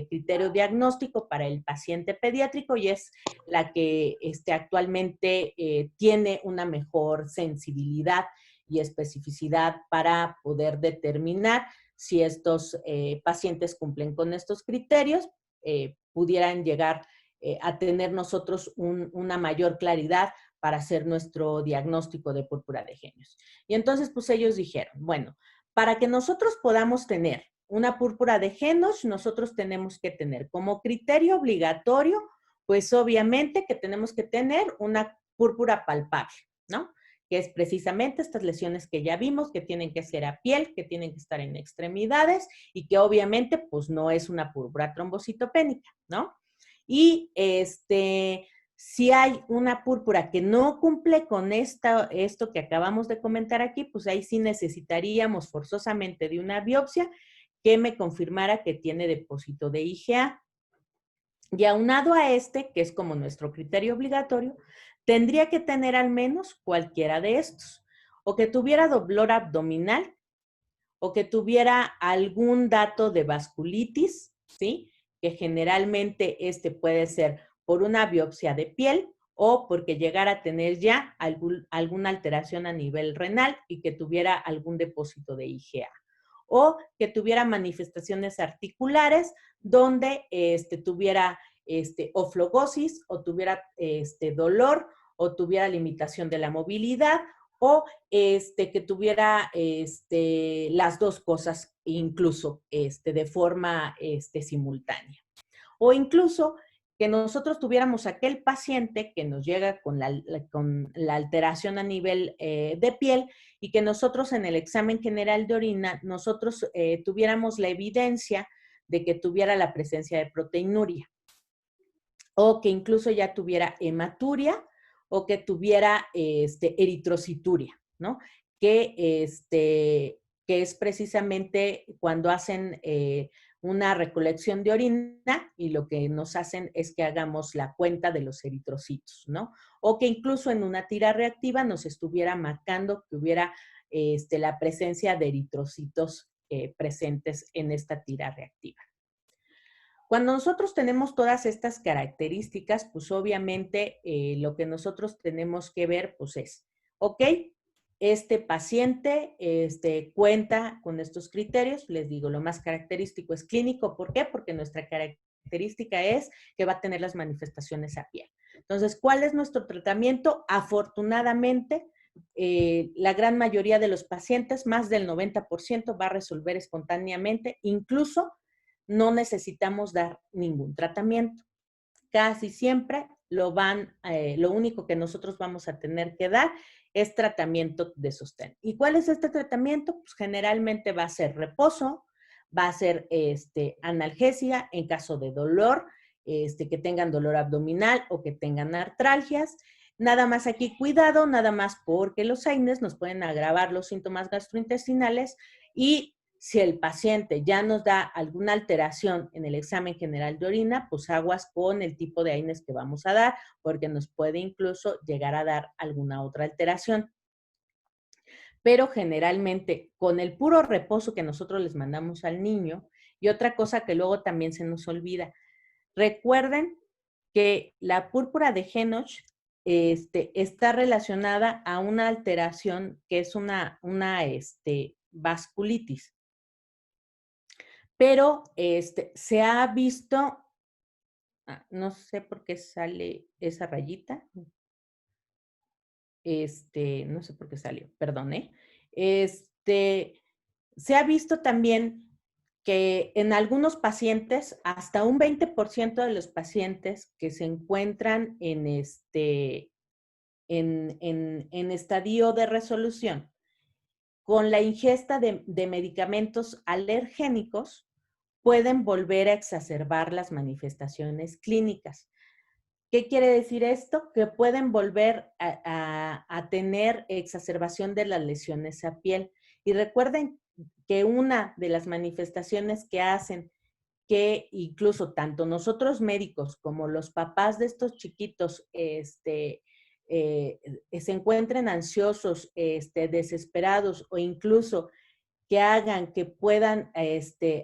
criterio diagnóstico para el paciente pediátrico y es la que actualmente tiene una mejor sensibilidad y especificidad para poder determinar si estos pacientes cumplen con estos criterios, pudieran llegar a tener nosotros una mayor claridad para hacer nuestro diagnóstico de púrpura de Henoch. Y entonces, pues ellos dijeron, bueno, para que nosotros podamos tener una púrpura de Henoch, nosotros tenemos que tener como criterio obligatorio, pues obviamente que tenemos que tener una púrpura palpable, ¿no? Que es precisamente estas lesiones que ya vimos, que tienen que ser a piel, que tienen que estar en extremidades y que obviamente pues no es una púrpura trombocitopénica, ¿no? Y si hay una púrpura que no cumple con esto que acabamos de comentar aquí, pues ahí sí necesitaríamos forzosamente de una biopsia que me confirmara que tiene depósito de IgA. Y aunado a que es como nuestro criterio obligatorio, tendría que tener al menos cualquiera de estos, o que tuviera dolor abdominal, o que tuviera algún dato de vasculitis, ¿sí? Que generalmente puede ser por una biopsia de piel o porque llegara a tener ya alguna alteración a nivel renal y que tuviera algún depósito de IgA. O que tuviera manifestaciones articulares donde tuviera o flogosis o tuviera dolor o tuviera limitación de la movilidad o que tuviera las dos cosas incluso de forma simultánea. O incluso que nosotros tuviéramos aquel paciente que nos llega con la alteración a nivel de piel y que nosotros en el examen general de orina, nosotros tuviéramos la evidencia de que tuviera la presencia de proteinuria o que incluso ya tuviera hematuria o que tuviera eritrocituria, ¿no? Que es precisamente cuando hacen una recolección de orina y lo que nos hacen es que hagamos la cuenta de los eritrocitos, ¿no? O que incluso en una tira reactiva nos estuviera marcando que hubiera la presencia de eritrocitos presentes en esta tira reactiva. Cuando nosotros tenemos todas estas características, pues obviamente lo que nosotros tenemos que ver, pues es, ok, este paciente cuenta con estos criterios, les digo, lo más característico es clínico, ¿por qué? Porque nuestra característica es que va a tener las manifestaciones a piel. Entonces, ¿cuál es nuestro tratamiento? Afortunadamente, la gran mayoría de los pacientes, más del 90%, va a resolver espontáneamente, incluso no necesitamos dar ningún tratamiento. Casi siempre lo único que nosotros vamos a tener que dar es tratamiento de sostén. ¿Y cuál es este tratamiento? Pues generalmente va a ser reposo, va a ser analgesia en caso de dolor, que tengan dolor abdominal o que tengan artralgias. Nada más aquí cuidado, nada más porque los AINES nos pueden agravar los síntomas gastrointestinales y si el paciente ya nos da alguna alteración en el examen general de orina, pues aguas con el tipo de AINES que vamos a dar, porque nos puede incluso llegar a dar alguna otra alteración. Pero generalmente con el puro reposo que nosotros les mandamos al niño, y otra cosa que luego también se nos olvida, recuerden que la púrpura de Henoch está relacionada a una alteración que es una vasculitis. Pero se ha visto, no sé por qué sale esa rayita, no sé por qué salió, perdón, se ha visto también que en algunos pacientes, hasta un 20% de los pacientes que se encuentran en estadio de resolución, con la ingesta de medicamentos alergénicos, pueden volver a exacerbar las manifestaciones clínicas. ¿Qué quiere decir esto? Que pueden volver a tener exacerbación de las lesiones a piel. Y recuerden que una de las manifestaciones que hacen que incluso tanto nosotros médicos como los papás de estos chiquitos se encuentren ansiosos, desesperados o incluso que hagan que puedan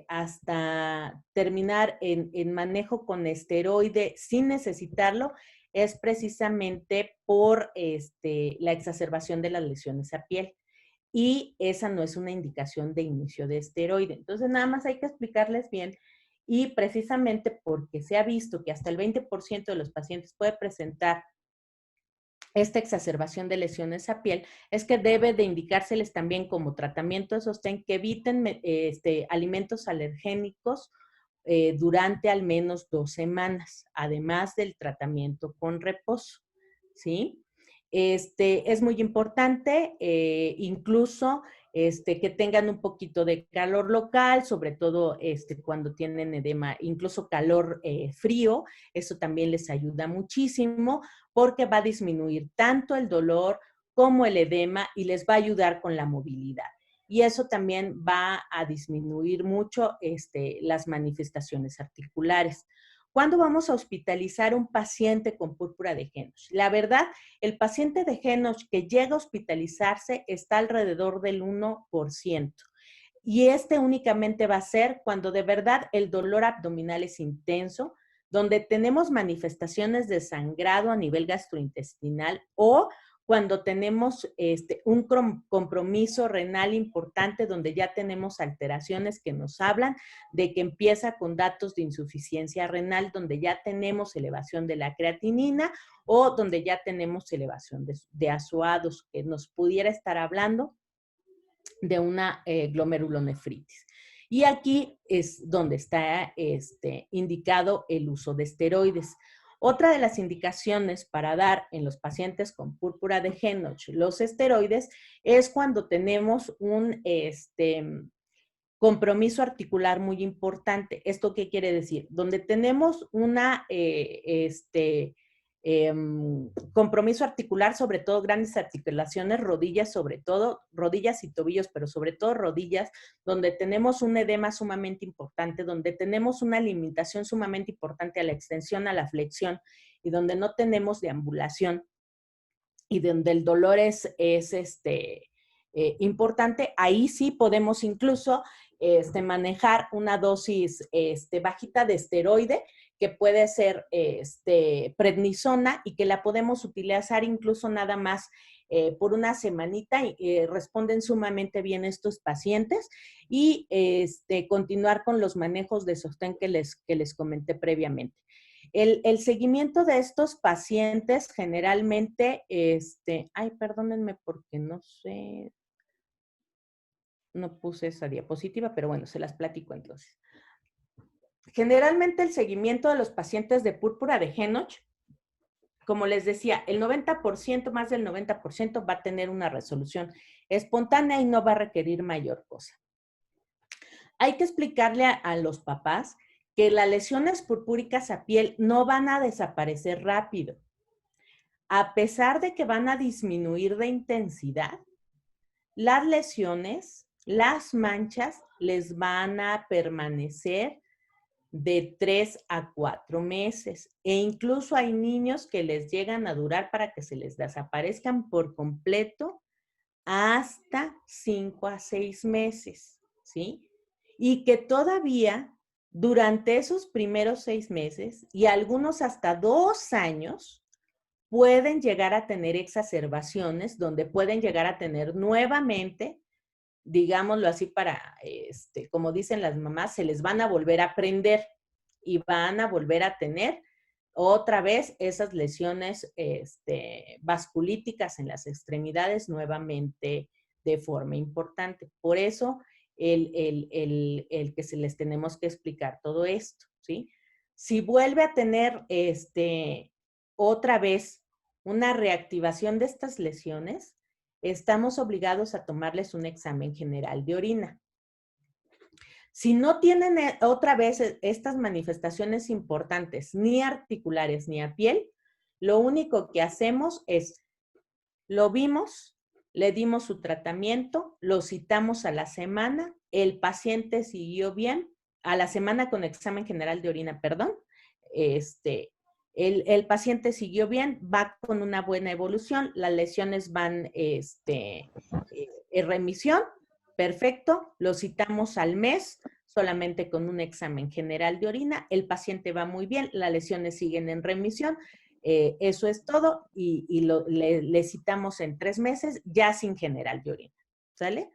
hasta terminar en manejo con esteroide sin necesitarlo, es precisamente por la exacerbación de las lesiones a piel. Y esa no es una indicación de inicio de esteroide. Entonces, nada más hay que explicarles bien y precisamente porque se ha visto que hasta el 20% de los pacientes puede presentar esta exacerbación de lesiones a piel, es que debe de indicárseles también como tratamiento de sostén que eviten alimentos alergénicos durante al menos 2 semanas, además del tratamiento con reposo, ¿sí? Es muy importante, incluso que tengan un poquito de calor local, sobre todo cuando tienen edema, incluso calor frío, eso también les ayuda muchísimo porque va a disminuir tanto el dolor como el edema y les va a ayudar con la movilidad. Y eso también va a disminuir mucho las manifestaciones articulares. ¿Cuándo vamos a hospitalizar un paciente con púrpura de Henoch? La verdad, el paciente de Henoch que llega a hospitalizarse está alrededor del 1%. Y únicamente va a ser cuando de verdad el dolor abdominal es intenso, donde tenemos manifestaciones de sangrado a nivel gastrointestinal o cuando tenemos un compromiso renal importante donde ya tenemos alteraciones que nos hablan de que empieza con datos de insuficiencia renal, donde ya tenemos elevación de la creatinina o donde ya tenemos elevación de azoados, que nos pudiera estar hablando de una glomerulonefritis. Y aquí es donde está indicado el uso de esteroides. Otra de las indicaciones para dar en los pacientes con púrpura de Henoch los esteroides es cuando tenemos un compromiso articular muy importante. ¿Esto qué quiere decir? Donde tenemos una compromiso articular, sobre todo grandes articulaciones, rodillas, sobre todo rodillas y tobillos, pero sobre todo rodillas, donde tenemos un edema sumamente importante, donde tenemos una limitación sumamente importante a la extensión, a la flexión y donde no tenemos deambulación y donde el dolor es importante, ahí sí podemos incluso manejar una dosis bajita de esteroide que puede ser prednisona y que la podemos utilizar incluso nada más por una semanita y responden sumamente bien estos pacientes y continuar con los manejos de sostén que les comenté previamente. El seguimiento de estos pacientes generalmente, ay, perdónenme porque no sé, no puse esa diapositiva, pero bueno, se las platico entonces. Generalmente el seguimiento de los pacientes de púrpura de Henoch como les decía, el 90%, más del 90% va a tener una resolución espontánea y no va a requerir mayor cosa. Hay que explicarle a los papás que las lesiones purpúricas a piel no van a desaparecer rápido. A pesar de que van a disminuir de intensidad, las lesiones, las manchas, les van a permanecer de 3 a 4 meses. E incluso hay niños que les llegan a durar para que se les desaparezcan por completo hasta 5 a 6 meses, ¿sí? Y que todavía durante esos primeros 6 meses y algunos hasta 2 años pueden llegar a tener exacerbaciones donde pueden llegar a tener nuevamente, digámoslo así para, como dicen las mamás, se les van a volver a prender y van a volver a tener otra vez esas lesiones vasculíticas en las extremidades nuevamente de forma importante. Por eso el que se les tenemos que explicar todo esto, ¿sí? Si vuelve a tener otra vez una reactivación de estas lesiones, estamos obligados a tomarles un examen general de orina. Si no tienen otra vez estas manifestaciones importantes, ni articulares ni a piel, lo único que hacemos es, lo vimos, le dimos su tratamiento, lo citamos a la semana, el paciente siguió bien, a la semana con examen general de orina, perdón, el paciente siguió bien, va con una buena evolución, las lesiones van en remisión, perfecto, lo citamos al mes, solamente con un examen general de orina, el paciente va muy bien, las lesiones siguen en remisión, eso es todo y le citamos en 3 meses ya sin general de orina, ¿sale?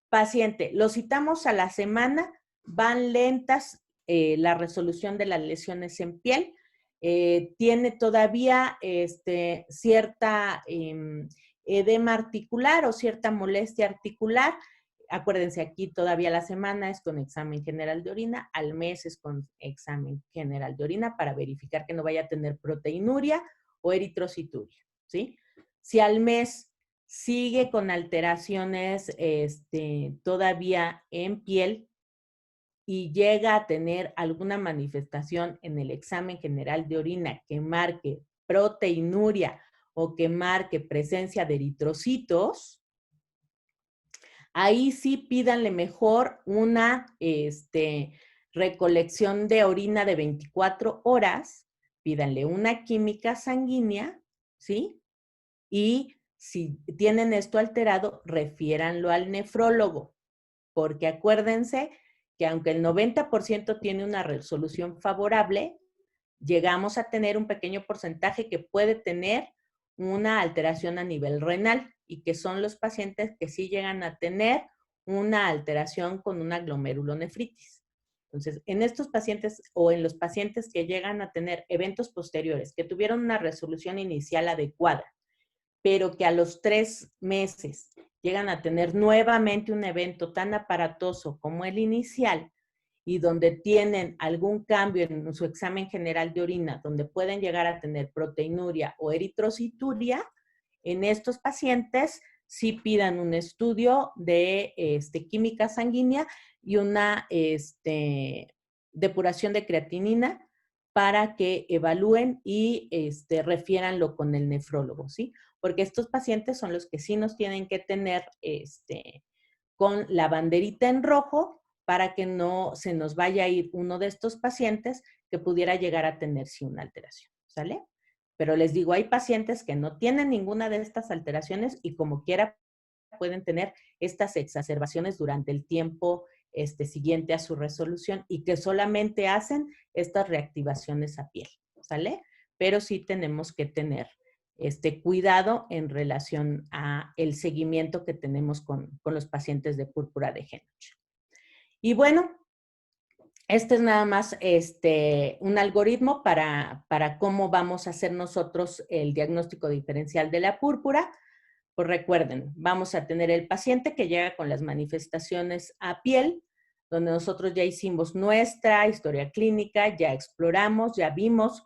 Paciente, lo citamos a la semana, van lentas la resolución de las lesiones en piel, tiene todavía cierta edema articular o cierta molestia articular. Acuérdense, aquí todavía la semana es con examen general de orina, al mes es con examen general de orina para verificar que no vaya a tener proteinuria o eritrocituria, ¿sí? Si al mes sigue con alteraciones todavía en piel y llega a tener alguna manifestación en el examen general de orina que marque proteinuria o que marque presencia de eritrocitos, ahí sí pídanle mejor una recolección de orina de 24 horas, pídanle una química sanguínea, ¿sí? Y si tienen esto alterado, refiéranlo al nefrólogo, porque acuérdense que aunque el 90% tiene una resolución favorable, llegamos a tener un pequeño porcentaje que puede tener una alteración a nivel renal y que son los pacientes que sí llegan a tener una alteración con una glomerulonefritis. Entonces, en estos pacientes o en los pacientes que llegan a tener eventos posteriores, que tuvieron una resolución inicial adecuada, pero que a los 3 meses llegan a tener nuevamente un evento tan aparatoso como el inicial y donde tienen algún cambio en su examen general de orina, donde pueden llegar a tener proteinuria o eritrocituria, en estos pacientes sí pidan un estudio de química sanguínea y una depuración de creatinina para que evalúen y refiéranlo con el nefrólogo, ¿sí? Porque estos pacientes son los que sí nos tienen que tener con la banderita en rojo para que no se nos vaya a ir uno de estos pacientes que pudiera llegar a tener sí una alteración, ¿sale? Pero les digo, hay pacientes que no tienen ninguna de estas alteraciones y como quiera pueden tener estas exacerbaciones durante el tiempo siguiente a su resolución y que solamente hacen estas reactivaciones a piel, ¿sale? Pero sí tenemos que tener cuidado en relación a el seguimiento que tenemos con los pacientes de púrpura de Henoch. Y bueno, este es nada más un algoritmo para cómo vamos a hacer nosotros el diagnóstico diferencial de la púrpura. Pues recuerden, vamos a tener el paciente que llega con las manifestaciones a piel, donde nosotros ya hicimos nuestra historia clínica, ya exploramos, ya vimos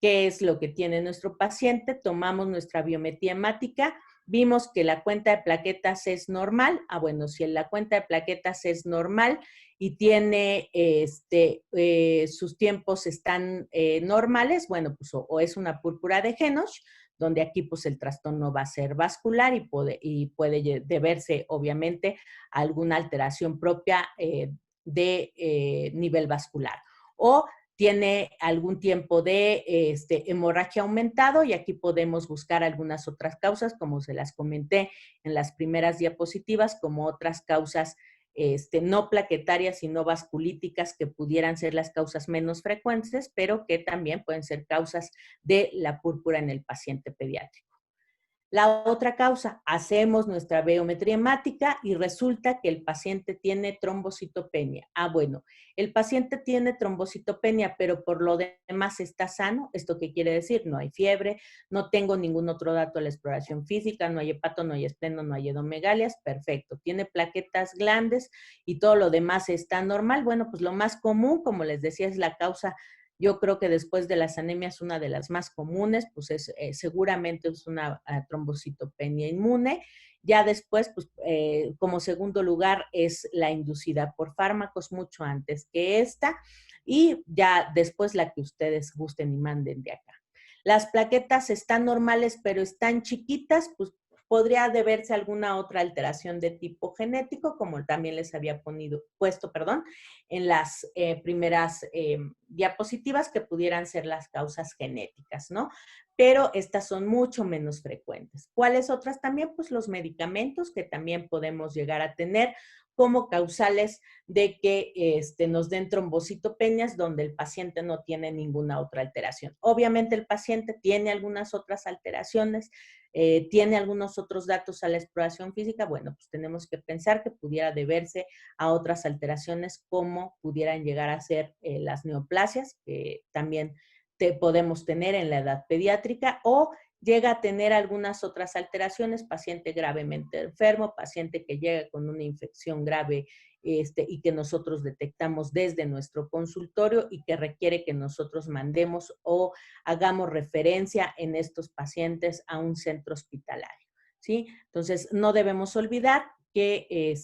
qué es lo que tiene nuestro paciente, tomamos nuestra biometría hemática, vimos que la cuenta de plaquetas es normal. Bueno, si la cuenta de plaquetas es normal y tiene sus tiempos están normales, bueno, pues o es una púrpura de Henoch, donde aquí pues el trastorno va a ser vascular y puede deberse obviamente a alguna alteración propia de nivel vascular. O tiene algún tiempo de hemorragia aumentado y aquí podemos buscar algunas otras causas, como se las comenté en las primeras diapositivas, como otras causas no plaquetarias, sino vasculíticas, que pudieran ser las causas menos frecuentes, pero que también pueden ser causas de la púrpura en el paciente pediátrico. La otra causa, hacemos nuestra biometría hemática y resulta que el paciente tiene trombocitopenia. Bueno, el paciente tiene trombocitopenia, pero por lo demás está sano. ¿Esto qué quiere decir? No hay fiebre, no tengo ningún otro dato de la exploración física, no hay hepato, no hay espleno, no hay edomegalias. Perfecto. Tiene plaquetas grandes y todo lo demás está normal. Bueno, pues lo más común, como les decía, es la causa. Yo creo que después de las anemias, una de las más comunes, pues seguramente es una trombocitopenia inmune. Ya después, pues como segundo lugar, es la inducida por fármacos mucho antes que esta. Y ya después la que ustedes gusten y manden de acá. Las plaquetas están normales, pero están chiquitas, pues podría deberse a alguna otra alteración de tipo genético, como también les había puesto en las primeras diapositivas, que pudieran ser las causas genéticas, ¿no? Pero estas son mucho menos frecuentes. ¿Cuáles otras también? Pues los medicamentos que también podemos llegar a tener como causales de que nos den trombocitopenias donde el paciente no tiene ninguna otra alteración. Obviamente el paciente tiene algunas otras alteraciones, tiene algunos otros datos a la exploración física. Bueno, pues tenemos que pensar que pudiera deberse a otras alteraciones como pudieran llegar a ser las neoplasias, que también podemos tener en la edad pediátrica, o llega a tener algunas otras alteraciones, paciente gravemente enfermo, paciente que llega con una infección grave y que nosotros detectamos desde nuestro consultorio y que requiere que nosotros mandemos o hagamos referencia en estos pacientes a un centro hospitalario, ¿sí? Entonces, no debemos olvidar que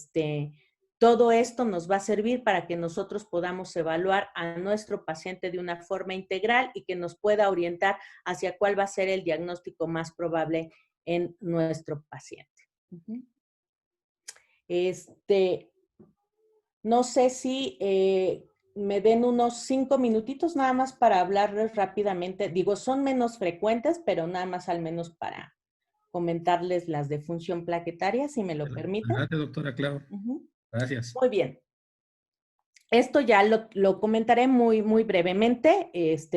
todo esto nos va a servir para que nosotros podamos evaluar a nuestro paciente de una forma integral y que nos pueda orientar hacia cuál va a ser el diagnóstico más probable en nuestro paciente. No sé si me den unos 5 minutitos nada más para hablarles rápidamente. Digo, son menos frecuentes, pero nada más al menos para comentarles las de función plaquetaria, si me lo permiten. Adelante, doctora, claro. Gracias. Muy bien. Esto ya lo comentaré muy, muy brevemente.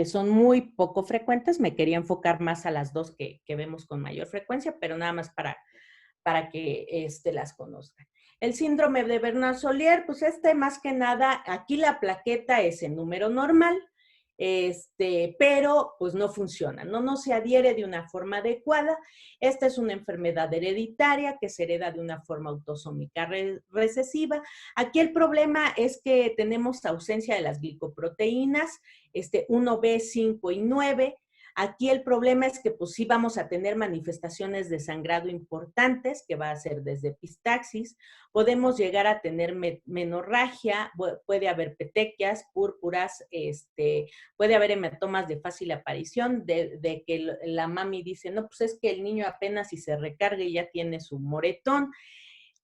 Son muy poco frecuentes. Me quería enfocar más a las dos que vemos con mayor frecuencia, pero nada más para que las conozcan. El síndrome de Bernard-Solier, pues más que nada, aquí la plaqueta es en número normal, pero pues no funciona, no se adhiere de una forma adecuada. Esta es una enfermedad hereditaria que se hereda de una forma autosómica recesiva. Aquí el problema es que tenemos ausencia de las glicoproteínas, 1B, 5 y 9. Aquí el problema es que pues sí vamos a tener manifestaciones de sangrado importantes, que va a ser desde epistaxis, podemos llegar a tener menorragia, puede haber petequias, púrpuras, puede haber hematomas de fácil aparición, de que la mami dice, no, pues es que el niño apenas si se recarga y ya tiene su moretón.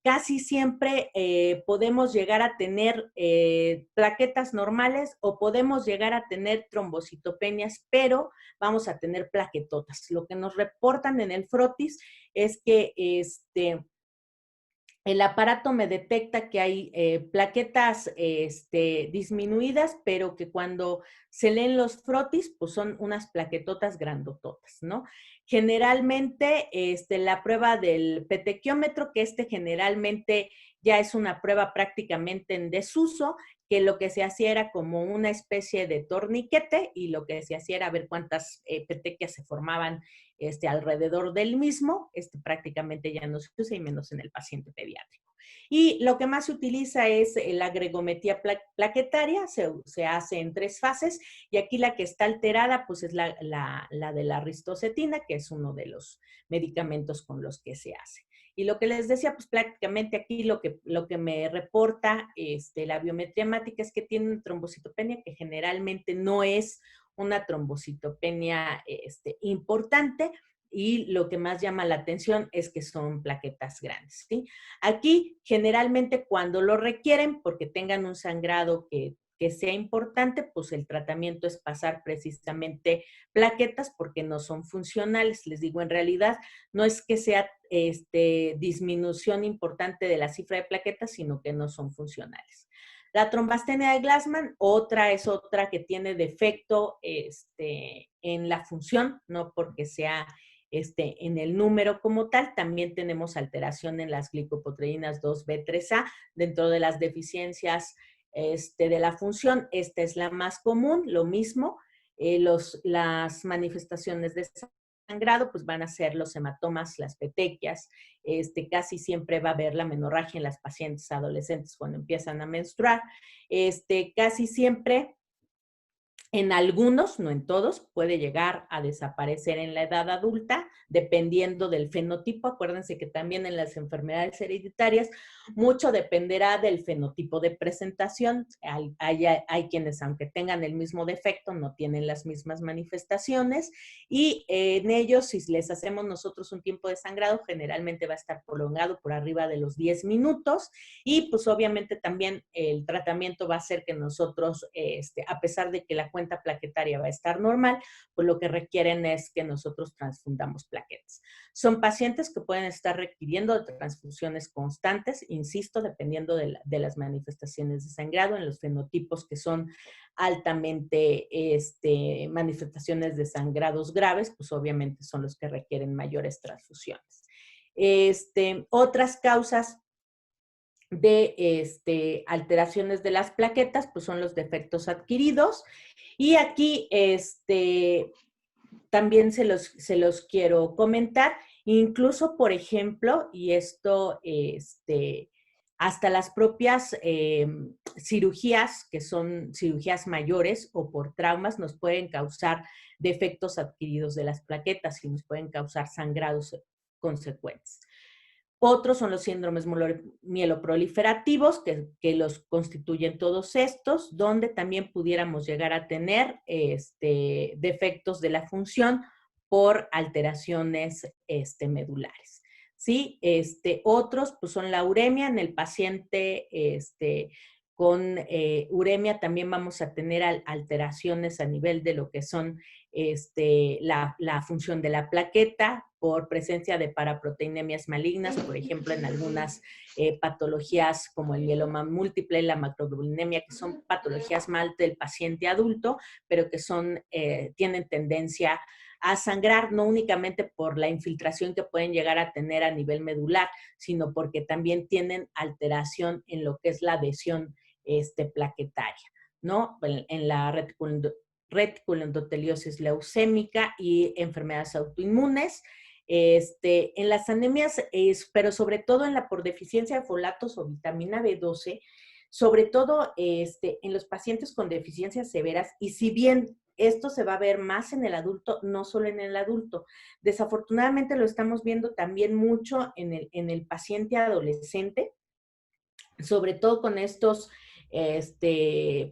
Casi siempre podemos llegar a tener plaquetas normales o podemos llegar a tener trombocitopenias, pero vamos a tener plaquetotas. Lo que nos reportan en el frotis es que el aparato me detecta que hay plaquetas disminuidas, pero que cuando se leen los frotis, pues son unas plaquetotas grandototas, ¿no? Generalmente, la prueba del petequiómetro, que generalmente ya es una prueba prácticamente en desuso, que lo que se hacía era como una especie de torniquete y lo que se hacía era ver cuántas petequias se formaban alrededor del mismo, prácticamente ya no se usa y menos en el paciente pediátrico. Y lo que más se utiliza es la gregometría plaquetaria, se hace en 3 fases, y aquí la que está alterada pues es la de la ristocetina, que es uno de los medicamentos con los que se hace. Y lo que les decía, pues prácticamente aquí lo que me reporta la biometría hemática es que tiene una trombocitopenia que generalmente no es una trombocitopenia importante, y lo que más llama la atención es que son plaquetas grandes, ¿sí? Aquí, generalmente, cuando lo requieren, porque tengan un sangrado que sea importante, pues el tratamiento es pasar precisamente plaquetas porque no son funcionales. Les digo, en realidad, no es que sea disminución importante de la cifra de plaquetas, sino que no son funcionales. La trombastenia de Glassman, es otra que tiene defecto en la función, no porque sea en el número como tal. También tenemos alteración en las glicoproteínas 2B3A dentro de las deficiencias de la función. Esta es la más común, lo mismo. Las manifestaciones de sangrado pues van a ser los hematomas, las petequias. Casi siempre va a haber la menorragia en las pacientes adolescentes cuando empiezan a menstruar. Casi siempre, en algunos, no en todos, puede llegar a desaparecer en la edad adulta, dependiendo del fenotipo. Acuérdense que también en las enfermedades hereditarias mucho dependerá del fenotipo de presentación. Hay quienes, aunque tengan el mismo defecto, no tienen las mismas manifestaciones, y en ellos, si les hacemos nosotros un tiempo de sangrado, generalmente va a estar prolongado por arriba de los 10 minutos, y pues obviamente también el tratamiento va a hacer que nosotros, a pesar de que la cuenta plaquetaria va a estar normal, pues lo que requieren es que nosotros transfundamos plaquetas. Son pacientes que pueden estar requiriendo de transfusiones constantes, insisto, dependiendo de las manifestaciones de sangrado. En los fenotipos que son altamente manifestaciones de sangrados graves, pues obviamente son los que requieren mayores transfusiones. Otras causas de alteraciones de las plaquetas, pues son los defectos adquiridos. Y aquí también se los quiero comentar. Incluso, por ejemplo, y esto, hasta las propias cirugías, que son cirugías mayores o por traumas, nos pueden causar defectos adquiridos de las plaquetas y nos pueden causar sangrados consecuentes. Otros son los síndromes mieloproliferativos, que los constituyen todos estos, donde también pudiéramos llegar a tener defectos de la función por alteraciones medulares. ¿Sí? Otros pues son la uremia. En el paciente con uremia también vamos a tener alteraciones a nivel de lo que son la función de la plaqueta por presencia de paraproteinemias malignas, por ejemplo, en algunas patologías como el mieloma múltiple, la macroglobulinemia, que son patologías mal del paciente adulto, pero que tienen tendencia a sangrar, no únicamente por la infiltración que pueden llegar a tener a nivel medular, sino porque también tienen alteración en lo que es la adhesión plaquetaria, ¿no? En la reticuloendoteliosis leucémica y enfermedades autoinmunes. En las anemias, pero sobre todo por deficiencia de folatos o vitamina B12, sobre todo en los pacientes con deficiencias severas, y si bien esto se va a ver más en el adulto, no solo en el adulto. Desafortunadamente lo estamos viendo también mucho en el paciente adolescente, sobre todo con estos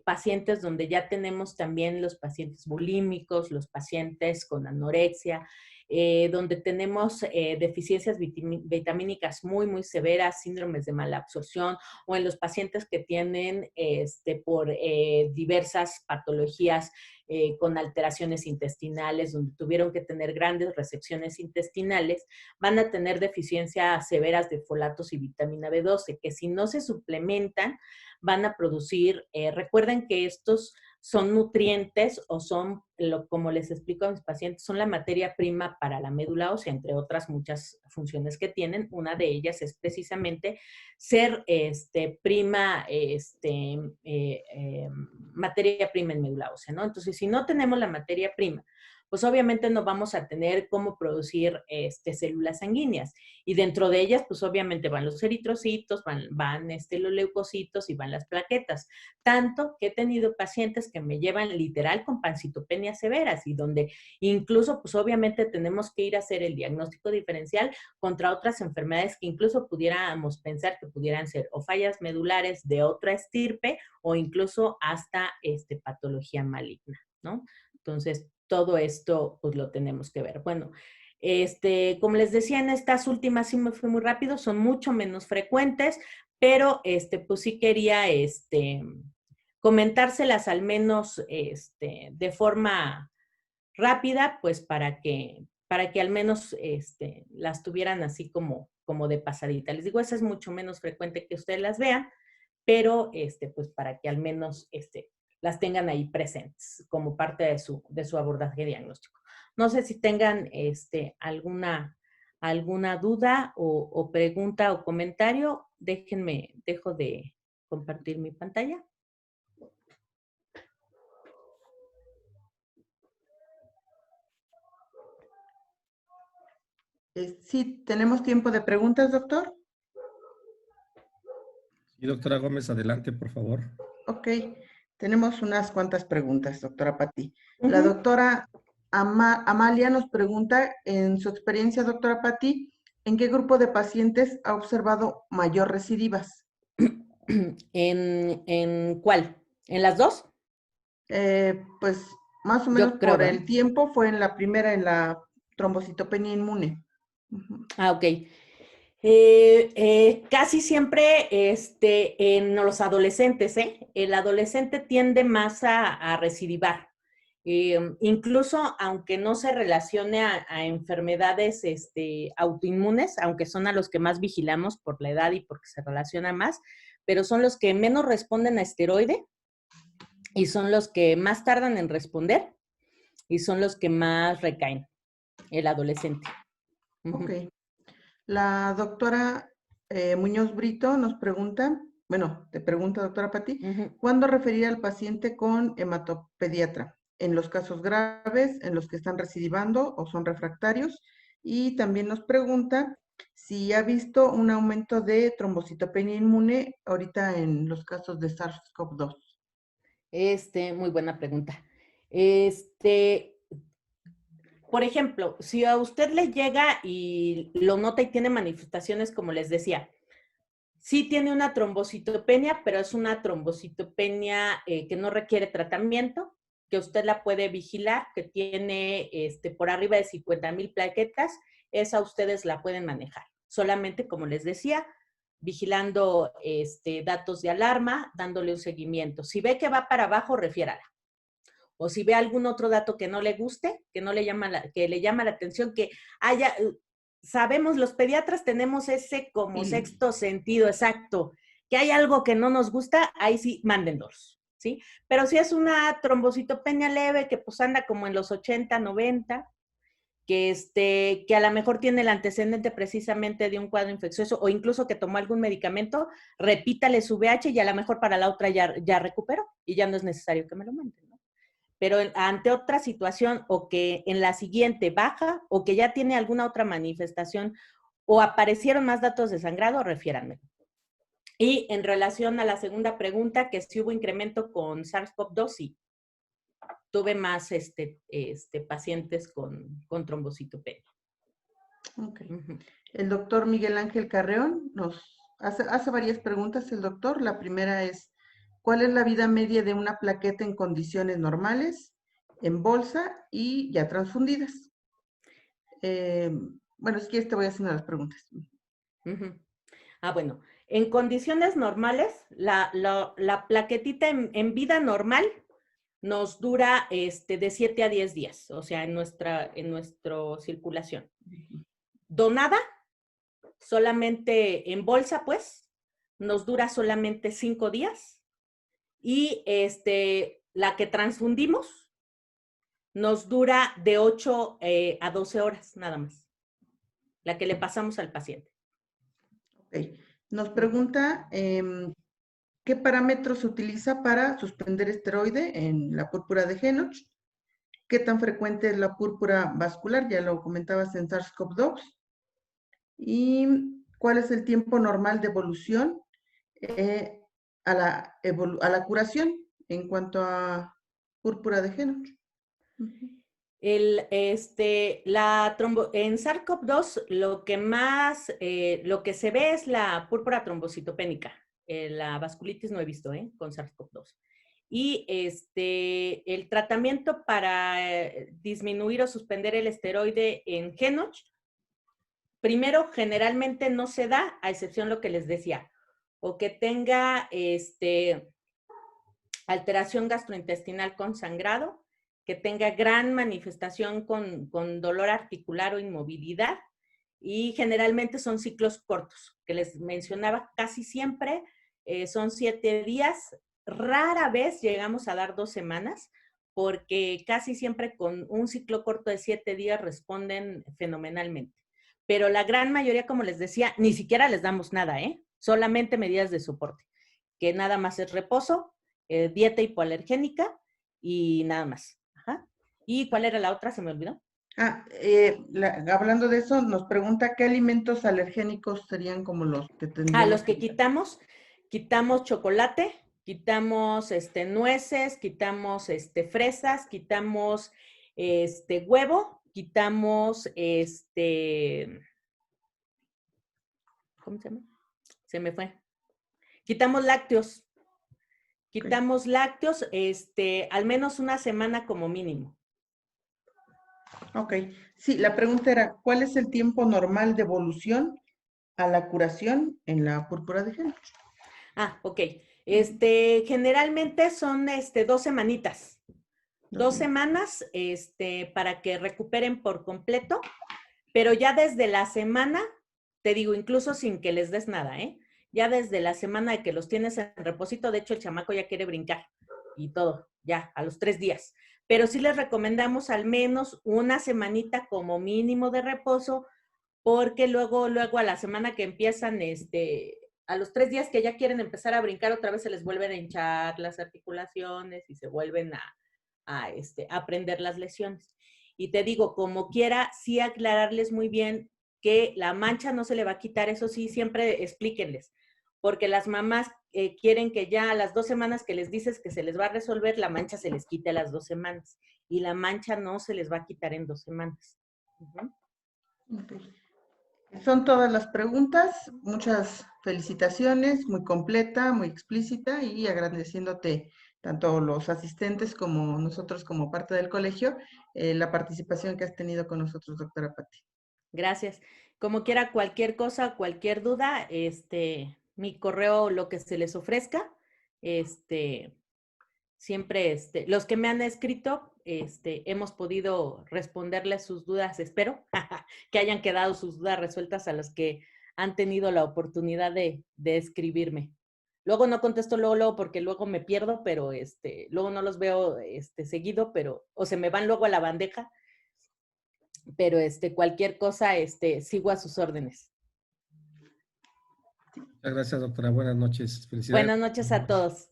pacientes donde ya tenemos también los pacientes bulímicos, los pacientes con anorexia, donde tenemos deficiencias vitamínicas muy, muy severas, síndromes de mala absorción, o en los pacientes que tienen por diversas patologías con alteraciones intestinales, donde tuvieron que tener grandes resecciones intestinales, van a tener deficiencias severas de folatos y vitamina B12, que si no se suplementan, van a producir, recuerden que estos son nutrientes o son, como les explico a mis pacientes, son la materia prima para la médula ósea, entre otras muchas funciones que tienen. Una de ellas es precisamente ser materia prima en médula ósea, ¿no? Entonces, si no tenemos la materia prima, pues obviamente no vamos a tener cómo producir células sanguíneas. Y dentro de ellas, pues obviamente van los eritrocitos, van los leucocitos y van las plaquetas. Tanto que he tenido pacientes que me llevan literal con pancitopenias severas y donde incluso, pues obviamente tenemos que ir a hacer el diagnóstico diferencial contra otras enfermedades que incluso pudiéramos pensar que pudieran ser o fallas medulares de otra estirpe o incluso hasta patología maligna, ¿no? Entonces, todo esto pues lo tenemos que ver. Bueno, como les decía, en estas últimas sí me fui muy rápido, son mucho menos frecuentes, pero pues sí quería comentárselas al menos de forma rápida, pues para que al menos las tuvieran así como de pasadita. Les digo, esa es mucho menos frecuente que ustedes las vean, pero pues para que al menos las tengan ahí presentes como parte de su abordaje diagnóstico. No sé si tengan alguna duda o pregunta o comentario. Dejo de compartir mi pantalla. Sí, ¿tenemos tiempo de preguntas, doctor? Sí, doctora Gómez, adelante, por favor. Ok, tenemos unas cuantas preguntas, doctora Pati. La doctora Amalia nos pregunta, en su experiencia, doctora Pati, ¿en qué grupo de pacientes ha observado mayor recidivas? ¿En cuál? ¿En las dos? Pues más o menos Yo creo, por ¿verdad? el tiempo fue en la primera, en la trombocitopenia inmune. Ah, ok. Casi siempre en los adolescentes, el adolescente tiende más a recidivar. Incluso aunque no se relacione a enfermedades autoinmunes, aunque son a los que más vigilamos por la edad y porque se relaciona más, pero son los que menos responden a esteroide y son los que más tardan en responder y son los que más recaen, el adolescente. Ok. La doctora Muñoz Brito nos pregunta, bueno, te pregunta, doctora Pati, ¿cuándo referir al paciente con hematopediatra? ¿En los casos graves, en los que están recidivando o son refractarios? Y también nos pregunta si ha visto un aumento de trombocitopenia inmune ahorita en los casos de SARS-CoV-2. Muy buena pregunta. Por ejemplo, si a usted le llega y lo nota y tiene manifestaciones, como les decía, sí tiene una trombocitopenia, pero es una trombocitopenia que no requiere tratamiento, que usted la puede vigilar, que tiene por arriba de 50,000 plaquetas, esa ustedes la pueden manejar. Solamente, como les decía, vigilando datos de alarma, dándole un seguimiento. Si ve que va para abajo, refiérala. O si ve algún otro dato que no le guste, que no le llama que le llama la atención, que haya, sabemos, los pediatras tenemos ese como sexto sentido exacto, que hay algo que no nos gusta, ahí sí, mándenlos, ¿sí? Pero si es una trombocitopenia leve, que pues anda como en los 80, 90, que a lo mejor tiene el antecedente precisamente de un cuadro infeccioso o incluso que tomó algún medicamento, repítale su VH y a lo mejor para la otra ya recuperó y ya no es necesario que me lo manden, ¿no? Pero ante otra situación o que en la siguiente baja o que ya tiene alguna otra manifestación o aparecieron más datos de sangrado, refiéranme. Y en relación a la segunda pregunta, que si hubo incremento con SARS-CoV-2, sí. Tuve más pacientes con trombocitopenia. Ok. El doctor Miguel Ángel Carreón nos hace varias preguntas, el doctor. La primera es, ¿cuál es la vida media de una plaqueta en condiciones normales, en bolsa y ya transfundidas? Bueno, si quieres te voy haciendo las preguntas. Bueno, en condiciones normales, la plaquetita en vida normal nos dura de 7 a 10 días, o sea, en nuestra circulación. Donada, solamente en bolsa, pues, nos dura solamente 5 días. Y la que transfundimos nos dura de 8 a 12 horas, nada más. La que le pasamos al paciente. Ok. Nos pregunta, ¿qué parámetro se utiliza para suspender esteroide en la púrpura de Henoch? ¿Qué tan frecuente es la púrpura vascular? Ya lo comentabas en SARS-CoV-2. ¿Y cuál es el tiempo normal de evolución a la curación en cuanto a púrpura de Henoch? En SARS-CoV-2 lo que se ve es la púrpura trombocitopénica. La vasculitis no he visto, con SARS-CoV-2. Y el tratamiento para disminuir o suspender el esteroide en Henoch, primero, generalmente no se da, a excepción lo que les decía, o que tenga alteración gastrointestinal con sangrado, que tenga gran manifestación con dolor articular o inmovilidad, y generalmente son ciclos cortos, que les mencionaba, casi siempre son 7 días, rara vez llegamos a dar 2 semanas, porque casi siempre con un ciclo corto de 7 días responden fenomenalmente. Pero la gran mayoría, como les decía, ni siquiera les damos nada, solamente medidas de soporte, que nada más es reposo, dieta hipoalergénica y nada más. Ajá. ¿Y cuál era la otra? Se me olvidó. Hablando de eso, nos pregunta qué alimentos alergénicos serían como los que tendríamos. Los que quitamos chocolate, quitamos nueces, quitamos fresas, quitamos huevo, quitamos ¿cómo se llama? Se me fue. Quitamos lácteos. Quitamos lácteos, al menos una semana como mínimo. Ok. Sí, la pregunta era, ¿cuál es el tiempo normal de evolución a la curación en la púrpura de Henoch? Ok. Generalmente son 2 semanitas. 2 semanas, para que recuperen por completo, pero ya desde la semana, te digo, incluso sin que les des nada, ya desde la semana de que los tienes en reposito, de hecho el chamaco ya quiere brincar y todo, ya a los 3 días. Pero sí les recomendamos al menos una semanita como mínimo de reposo, porque luego a la semana que empiezan, a los 3 días que ya quieren empezar a brincar, otra vez se les vuelven a hinchar las articulaciones y se vuelven a prender las lesiones. Y te digo, como quiera, sí aclararles muy bien que la mancha no se le va a quitar, eso sí, siempre explíquenles, porque las mamás quieren que ya a las 2 semanas que les dices que se les va a resolver, la mancha se les quite a las 2 semanas, y la mancha no se les va a quitar en 2 semanas. Okay. Son todas las preguntas, muchas felicitaciones, muy completa, muy explícita, y agradeciéndote tanto los asistentes como nosotros como parte del colegio, la participación que has tenido con nosotros, doctora Pati. Gracias. Como quiera, cualquier cosa, cualquier duda, mi correo, lo que se les ofrezca, siempre, los que me han escrito, hemos podido responderles sus dudas, espero, que hayan quedado sus dudas resueltas a los que han tenido la oportunidad de escribirme. Luego no contesto luego porque luego me pierdo, pero luego no los veo seguido, pero, o se me van luego a la bandeja, pero cualquier cosa, sigo a sus órdenes. Muchas gracias, doctora. Buenas noches. Felicidades. Buenas noches a todos.